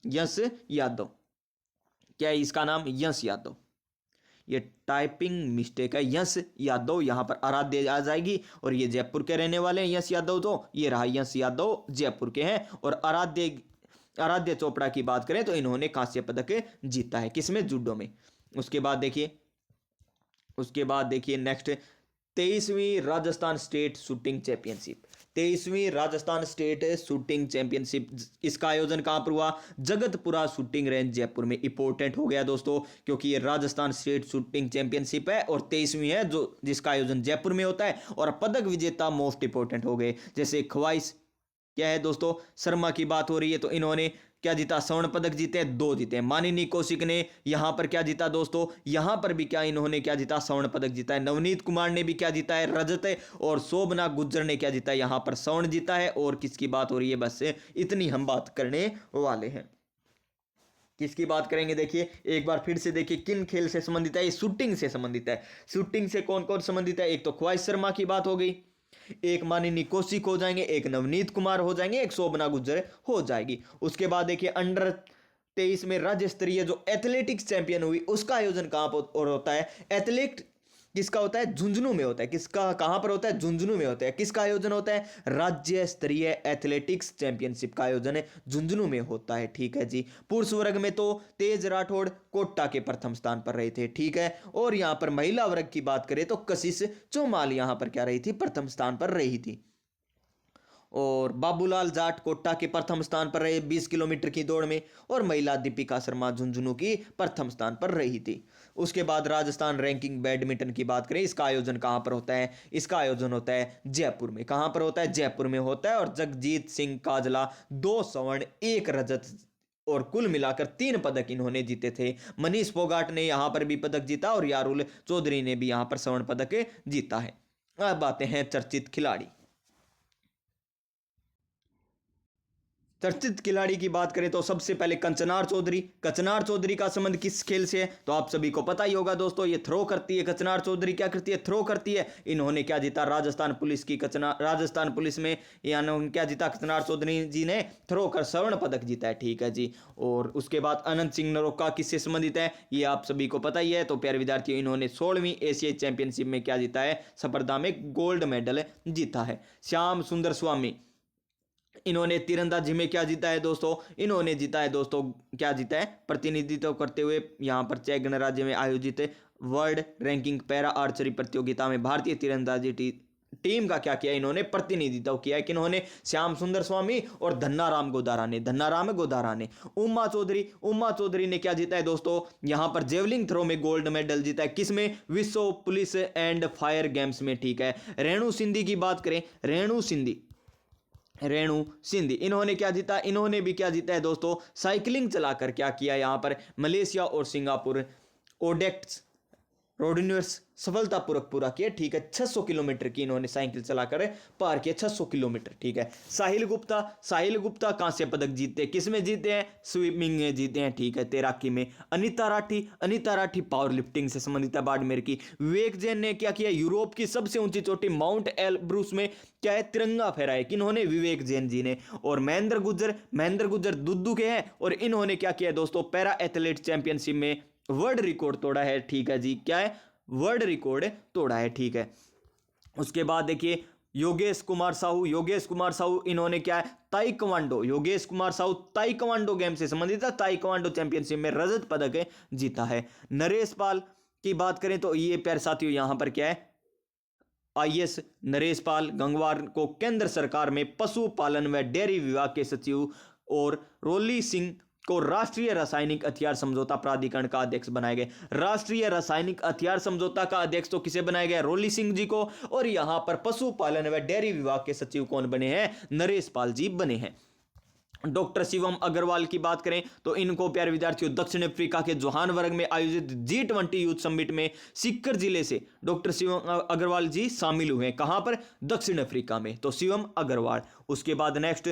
यश यादव, क्या है इसका नाम, यश यादव। ये टाइपिंग मिस्टेक है, यश यादव, यहां पर आराध्य आ जाएगी। और ये जयपुर के रहने वाले हैं यश यादव, तो ये रहा यश यादव जयपुर के हैं। और आराध्य चोपड़ा की बात करें तो इन्होंने कांस्य पदक जीता है, किसमें, जूडो में। उसके बाद देखिए नेक्स्ट, 23वीं राजस्थान स्टेट शूटिंग चैंपियनशिप। 23वीं राजस्थान स्टेट शूटिंग चैंपियनशिप, इसका आयोजन कहां पर हुआ, जगतपुरा शूटिंग रेंज जयपुर में। इंपॉर्टेंट हो गया दोस्तों, क्योंकि ये राजस्थान स्टेट शूटिंग चैंपियनशिप है और 23वीं है, जो जिसका आयोजन जयपुर में होता है। और पदक विजेता मोस्ट इंपॉर्टेंट हो गए, जैसे ख्वाइश, क्या है दोस्तों, शर्मा की बात हो रही है, तो इन्होंने क्या जीता, स्वर्ण पदक जीते, 2 जीते। मानिनी कौशिक ने यहां पर क्या जीता दोस्तों, यहां पर भी क्या इन्होंने क्या जीता, स्वर्ण पदक जीता है। नवनीत कुमार ने भी क्या जीता है, रजत। और शोभना गुज्जर ने क्या जीता है, यहां पर स्वर्ण जीता है। और किसकी बात हो रही है, बस इतनी हम बात करने वाले हैं। किसकी बात करेंगे, देखिए एक बार फिर से देखिए, किन खेल से संबंधित है, ये शूटिंग से संबंधित है। शूटिंग से कौन कौन संबंधित है, एक तो ख्वाहिश शर्मा की बात हो गई, एक मानिनी कौशिक हो जाएंगे, एक नवनीत कुमार हो जाएंगे, एक शोभना गुज्जर हो जाएगी। उसके बाद देखिए अंडर 23 में राज्य स्तरीय जो एथलेटिक्स चैंपियन हुई, उसका आयोजन कहां पर होता है, एथलेट किसका होता है, झुंझुनू में होता है। किसका, कहां पर होता है, झुंझुनू में होता है। किसका आयोजन होता है, राज्य स्तरीय एथलेटिक्स चैंपियनशिप का आयोजन झुंझुनू में होता है। ठीक है जी। पुरुष वर्ग में तो तेज राठौड़ कोट्टा के प्रथम स्थान पर रहे थे। ठीक है। और यहां पर महिला वर्ग की बात करें तो कशिश चौमाल यहां पर क्या रही थी, प्रथम स्थान पर रही थी। और बाबूलाल जाट कोट्टा के प्रथम स्थान पर रहे 20 किलोमीटर की दौड़ में। और महिला दीपिका शर्मा झुंझुनू की प्रथम स्थान पर रही थी। उसके बाद राजस्थान रैंकिंग बैडमिंटन की बात करें, इसका आयोजन कहां पर होता है, इसका आयोजन होता है जयपुर में। कहां पर होता है, जयपुर में होता है। और जगजीत सिंह काजला 2 स्वर्ण 1 रजत और कुल मिलाकर 3 पदक इन्होंने जीते थे। मनीष फोगाट ने यहां पर भी पदक जीता और यारुल चौधरी ने भी यहां पर स्वर्ण पदक जीता है। अब आते हैं चर्चित खिलाड़ी। चर्चित खिलाड़ी की बात करें तो सबसे पहले कंचनार चौधरी। कंचनार चौधरी का संबंध किस खेल से है, तो आप सभी को पता ही होगा दोस्तों, ये थ्रो करती है। कंचनार चौधरी क्या करती है, थ्रो करती है। इन्होंने क्या जीता, राजस्थान पुलिस की राजस्थान पुलिस में यानी क्या जीता, कंचनार चौधरी जी ने थ्रो कर स्वर्ण पदक जीता है। ठीक है जी। और उसके बाद अनंत सिंह नरोक्का किससे संबंधित है, ये आप सभी को पता ही है। तो प्यारे विद्यार्थियों, इन्होंने 16वीं एशियाई चैंपियनशिप में क्या जीता है, स्पर्धा में गोल्ड मेडल जीता है। श्याम सुंदर स्वामी इन्होंने तीरंदाजी में क्या जीता है दोस्तों, इन्होंने जीता है दोस्तों, क्या जीता है, प्रतिनिधित्व करते हुए यहाँ पर चेक गणराज्य में आयोजित वर्ल्ड रैंकिंग पैरा आर्चरी प्रतियोगिता में भारतीय तीरंदाजी टीम का क्या किया, इन्होंने प्रतिनिधित्व किया है। किन्होंने, श्याम सुंदर स्वामी और धन्नाराम गोदारा ने। उमा चौधरी ने क्या जीता है दोस्तों, यहां पर जेवलिंग थ्रो में गोल्ड मेडल जीता है। किसमें, विश्व पुलिस एंड फायर गेम्स में, ठीक है। रेणु सिंधी की बात करें, रेणु सिंधी इन्होंने क्या जीता, इन्होंने भी क्या जीता है दोस्तों, साइकिलिंग चलाकर क्या किया, यहां पर मलेशिया और सिंगापुर ओडेक्ट्स रोड सफलतापूर्वक पूरा किया, ठीक है। 600 किलोमीटर की इन्होंने साइकिल चलाकर पार किया, 600 किलोमीटर, ठीक है। साहिल गुप्ता कांस्य पदक जीते, किसमें जीते हैं, स्विमिंग में जीते हैं, ठीक है, तैराकी में। अनीता राठी पावर लिफ्टिंग से संबंधित है, बाड़मेर की। विवेक जैन ने क्या किया, यूरोप की सबसे ऊंची चोटी माउंट एलब्रूस में क्या है, तिरंगा फहराया, किन्होंने, विवेक जैन जी ने। और महेंद्र गुज्जर दुद्दू के हैं, और इन्होंने क्या किया दोस्तों, पैरा एथलेट चैंपियनशिप में वर्ल्ड रिकॉर्ड तोड़ा है, ठीक है जी, क्या है, वर्ल्ड रिकॉर्ड तोड़ा है, ठीक है। उसके बाद देखिए योगेश कुमार साहू इन्होंने क्या है, योगेश कुमार साहू ताइक्वांडो गेम से संबंधित है, ताइक्वांडो चैंपियनशिप में रजत पदक जीता है। नरेश पाल की बात करें तो ये प्यारे साथियों यहां पर क्या है, आईएएस नरेश पाल गंगवार को केंद्र सरकार में पशुपालन व डेयरी विभाग के सचिव, और रोली सिंह को राष्ट्रीय रासायनिक हथियार समझौता प्राधिकरण का अध्यक्ष बनाए गए। राष्ट्रीय रासायनिक हथियार समझौता का अध्यक्ष तो किसे बनाया गया, रोली सिंह जी को। और यहां पर पशुपालन व डेयरी विभाग के सचिव कौन बने हैं, नरेश पाल जी बने हैं। डॉक्टर शिवम अग्रवाल की बात करें तो इनको प्यारे विद्यार्थियों दक्षिण अफ्रीका के जोहान्सबर्ग में आयोजित G20 यूथ समिट में सीकर जिले से डॉक्टर शिवम अग्रवाल जी शामिल हुए। कहां पर, दक्षिण अफ्रीका में, तो शिवम अग्रवाल। उसके बाद नेक्स्ट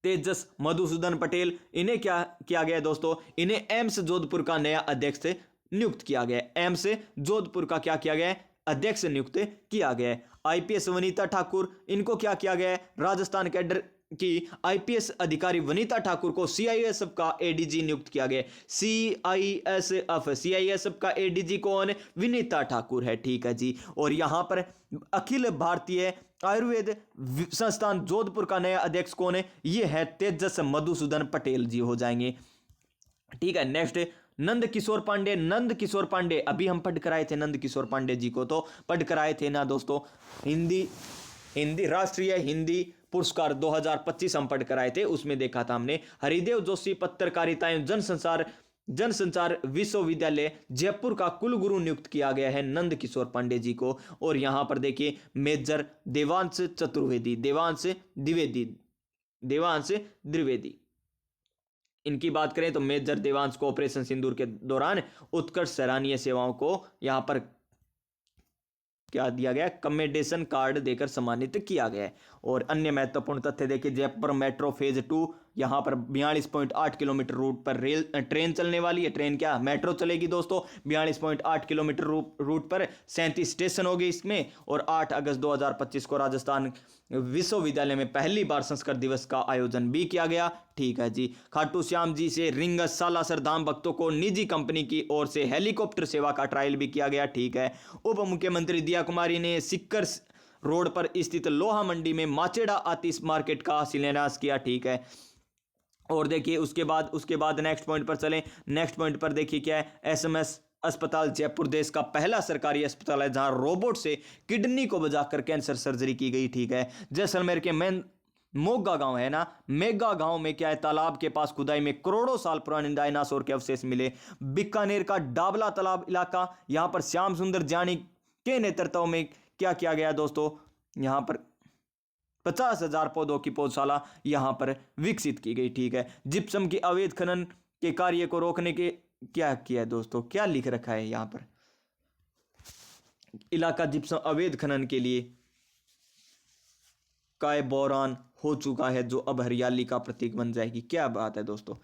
तेजस मधुसूदन पटेल, इन्हें क्या किया गया दोस्तों, इन्हें एम्स जोधपुर का नया अध्यक्ष नियुक्त किया गया। एम्स जोधपुर का क्या किया गया, अध्यक्ष नियुक्त किया गया। आईपीएस वनीता ठाकुर, इनको क्या किया गया, राजस्थान कैडर की आईपीएस अधिकारी वनीता ठाकुर को सीआईएसएफ का एडीजी नियुक्त किया गया। सीआईएसएफ का एडीजी कौन, विनीता ठाकुर है, ठीक है जी। और यहां पर अखिल भारतीय आयुर्वेद संस्थान जोधपुर का नया अध्यक्ष कौन है, ये है तेजस मधुसूदन पटेल जी हो जाएंगे, ठीक है। नेक्स्ट नंद किशोर पांडे, अभी हम पढ़ कराए थे नंद किशोर पांडे जी को, तो पढ़ कराए थे ना दोस्तों, हिंदी राष्ट्रीय हिंदी पुरस्कार 2025 हम पढ़ कराए थे, उसमें देखा था हमने। हरिदेव जोशी पत्रकारिता एवं जनसंचार विश्वविद्यालय जयपुर का कुलगुरु नियुक्त किया गया है नंद किशोर पांडे जी को। और यहां पर देखिए मेजर देवांश द्विवेदी, इनकी बात करें तो मेजर देवांश को ऑपरेशन सिंदूर के दौरान उत्कृष्ट सराहनीय सेवाओं को यहां पर क्या दिया गया, कमेंडेशन कार्ड देकर सम्मानित किया गया है। और अन्य महत्वपूर्ण तथ्य देखिए, जयपुर मेट्रो फेज 2 यहां पर 42.8 किलोमीटर रूट पर ट्रेन चलने वाली है। ट्रेन क्या, मेट्रो चलेगी दोस्तों, 42.8 किलोमीटर रूट पर 37 स्टेशन होगी इसमें। और 8 अगस्त 2025 को राजस्थान विश्वविद्यालय में पहली बार संस्कृत दिवस का आयोजन भी किया गया, ठीक है जी। खाटू श्याम जी से रिंगस सालासर धाम भक्तों को निजी कंपनी की ओर से हेलीकॉप्टर सेवा का ट्रायल भी किया गया, ठीक है। उप मुख्यमंत्री दिया कुमारी ने सिक्कर रोड पर स्थित लोहा मंडी में माचेड़ा आतिश मार्केट का शिलान्यास किया, ठीक है। और देखिए उसके बाद नेक्स्ट पॉइंट पर चलें। नेक्स्ट पॉइंट पर देखिए क्या है, एसएमएस अस्पताल जयपुर देश का पहला सरकारी अस्पताल है जहां रोबोट से किडनी को बचाकर कैंसर सर्जरी की गई, ठीक है। जैसलमेर के मोगा गांव है ना, मेगा गांव में क्या है, तालाब के पास खुदाई में करोड़ों साल पुराने डायनासोर के अवशेष मिले। बीकानेर का डाबला तालाब इलाका, यहां पर श्याम सुंदर जानी के नेतृत्व में क्या किया गया दोस्तों, यहां पर 50,000 पौधों की पौधशाला यहां पर विकसित की गई, ठीक है। जिप्सम की अवैध खनन के कार्य को रोकने के क्या किया दोस्तों, क्या लिख रखा है यहां पर, इलाका जिप्सम अवैध खनन के लिए काय बोरान हो चुका है जो अब हरियाली का प्रतीक बन जाएगी। क्या बात है दोस्तों,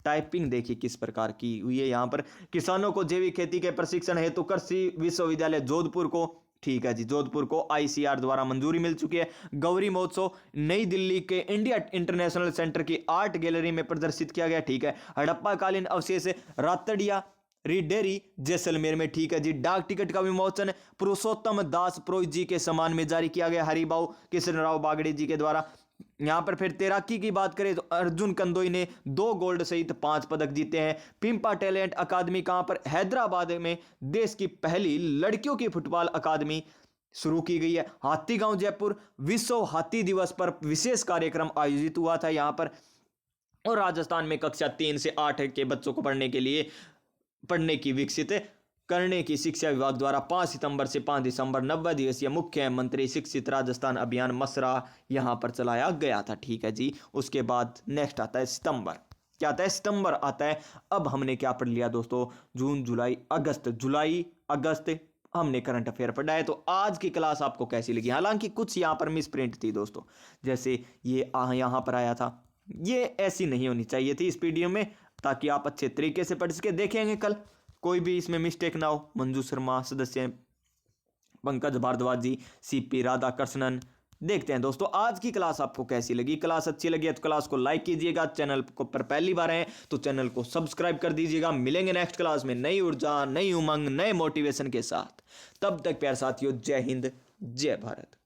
टाइपिंग देखिए किस प्रकार की हुई है। यहां पर किसानों को जैविक खेती के प्रशिक्षण हेतु कृषि विश्वविद्यालय जोधपुर को, ठीक है जी, जोधपुर को आईसीआर द्वारा मंजूरी मिल चुकी है। गौरी महोत्सव नई दिल्ली के इंडिया इंटरनेशनल सेंटर की आर्ट गैलरी में प्रदर्शित किया गया, ठीक है। हड़प्पा कालीन अवशेष रातड़िया डेयरी जैसलमेर में, ठीक है जी। डाक टिकट का विमोचन पुरुषोत्तम दास पुरोहित जी के सम्मान में जारी किया गया, हरिभाऊ कृष्णराव बागड़े जी के द्वारा। यहां पर फिर तैराकी की बात करें तो अर्जुन कंदोई ने 2 गोल्ड सहित 5 पदक जीते हैं। पिंपा टैलेंट अकादमी कहां पर, हैदराबाद में देश की पहली लड़कियों की फुटबॉल अकादमी शुरू की गई है। हाथीगांव जयपुर विश्व हाथी दिवस पर विशेष कार्यक्रम आयोजित हुआ था यहां पर। और राजस्थान में कक्षा 3 से 8 के बच्चों को पढ़ने की विकसित करने की शिक्षा विभाग द्वारा 5 सितंबर से 5 दिसंबर 90 दिवसीय मुख्यमंत्री शिक्षित राजस्थान अभियान मसरा यहां पर चलाया गया था। ठीक है जी। उसके बाद नेक्स्ट आता है सितंबर। क्या आता है? सितंबर आता है। अब हमने क्या पढ़ लिया दोस्तों? जून, जुलाई अगस्त हमने करंट अफेयर पढ़ा है। तो आज की क्लास आपको कैसी लगी? हालांकि कुछ यहां पर मिस प्रिंट थी दोस्तों, जैसे ये यहां पर आया था, ये ऐसी नहीं होनी चाहिए थी इस पीडीएफ में, ताकि आप अच्छे तरीके से पढ़ सके। देखेंगे कल कोई भी इसमें मिस्टेक ना हो। मंजू शर्मा सदस्य, पंकज भारद्वाज जी, सीपी राधाकृष्णन। देखते हैं दोस्तों आज की क्लास आपको कैसी लगी। क्लास अच्छी लगी है तो क्लास को लाइक कीजिएगा। चैनल को पर पहली बार है तो चैनल को सब्सक्राइब कर दीजिएगा। मिलेंगे नेक्स्ट क्लास में नई ऊर्जा, नई उमंग, नए मोटिवेशन के साथ। तब तक प्यारे साथियों, जय हिंद, जय भारत।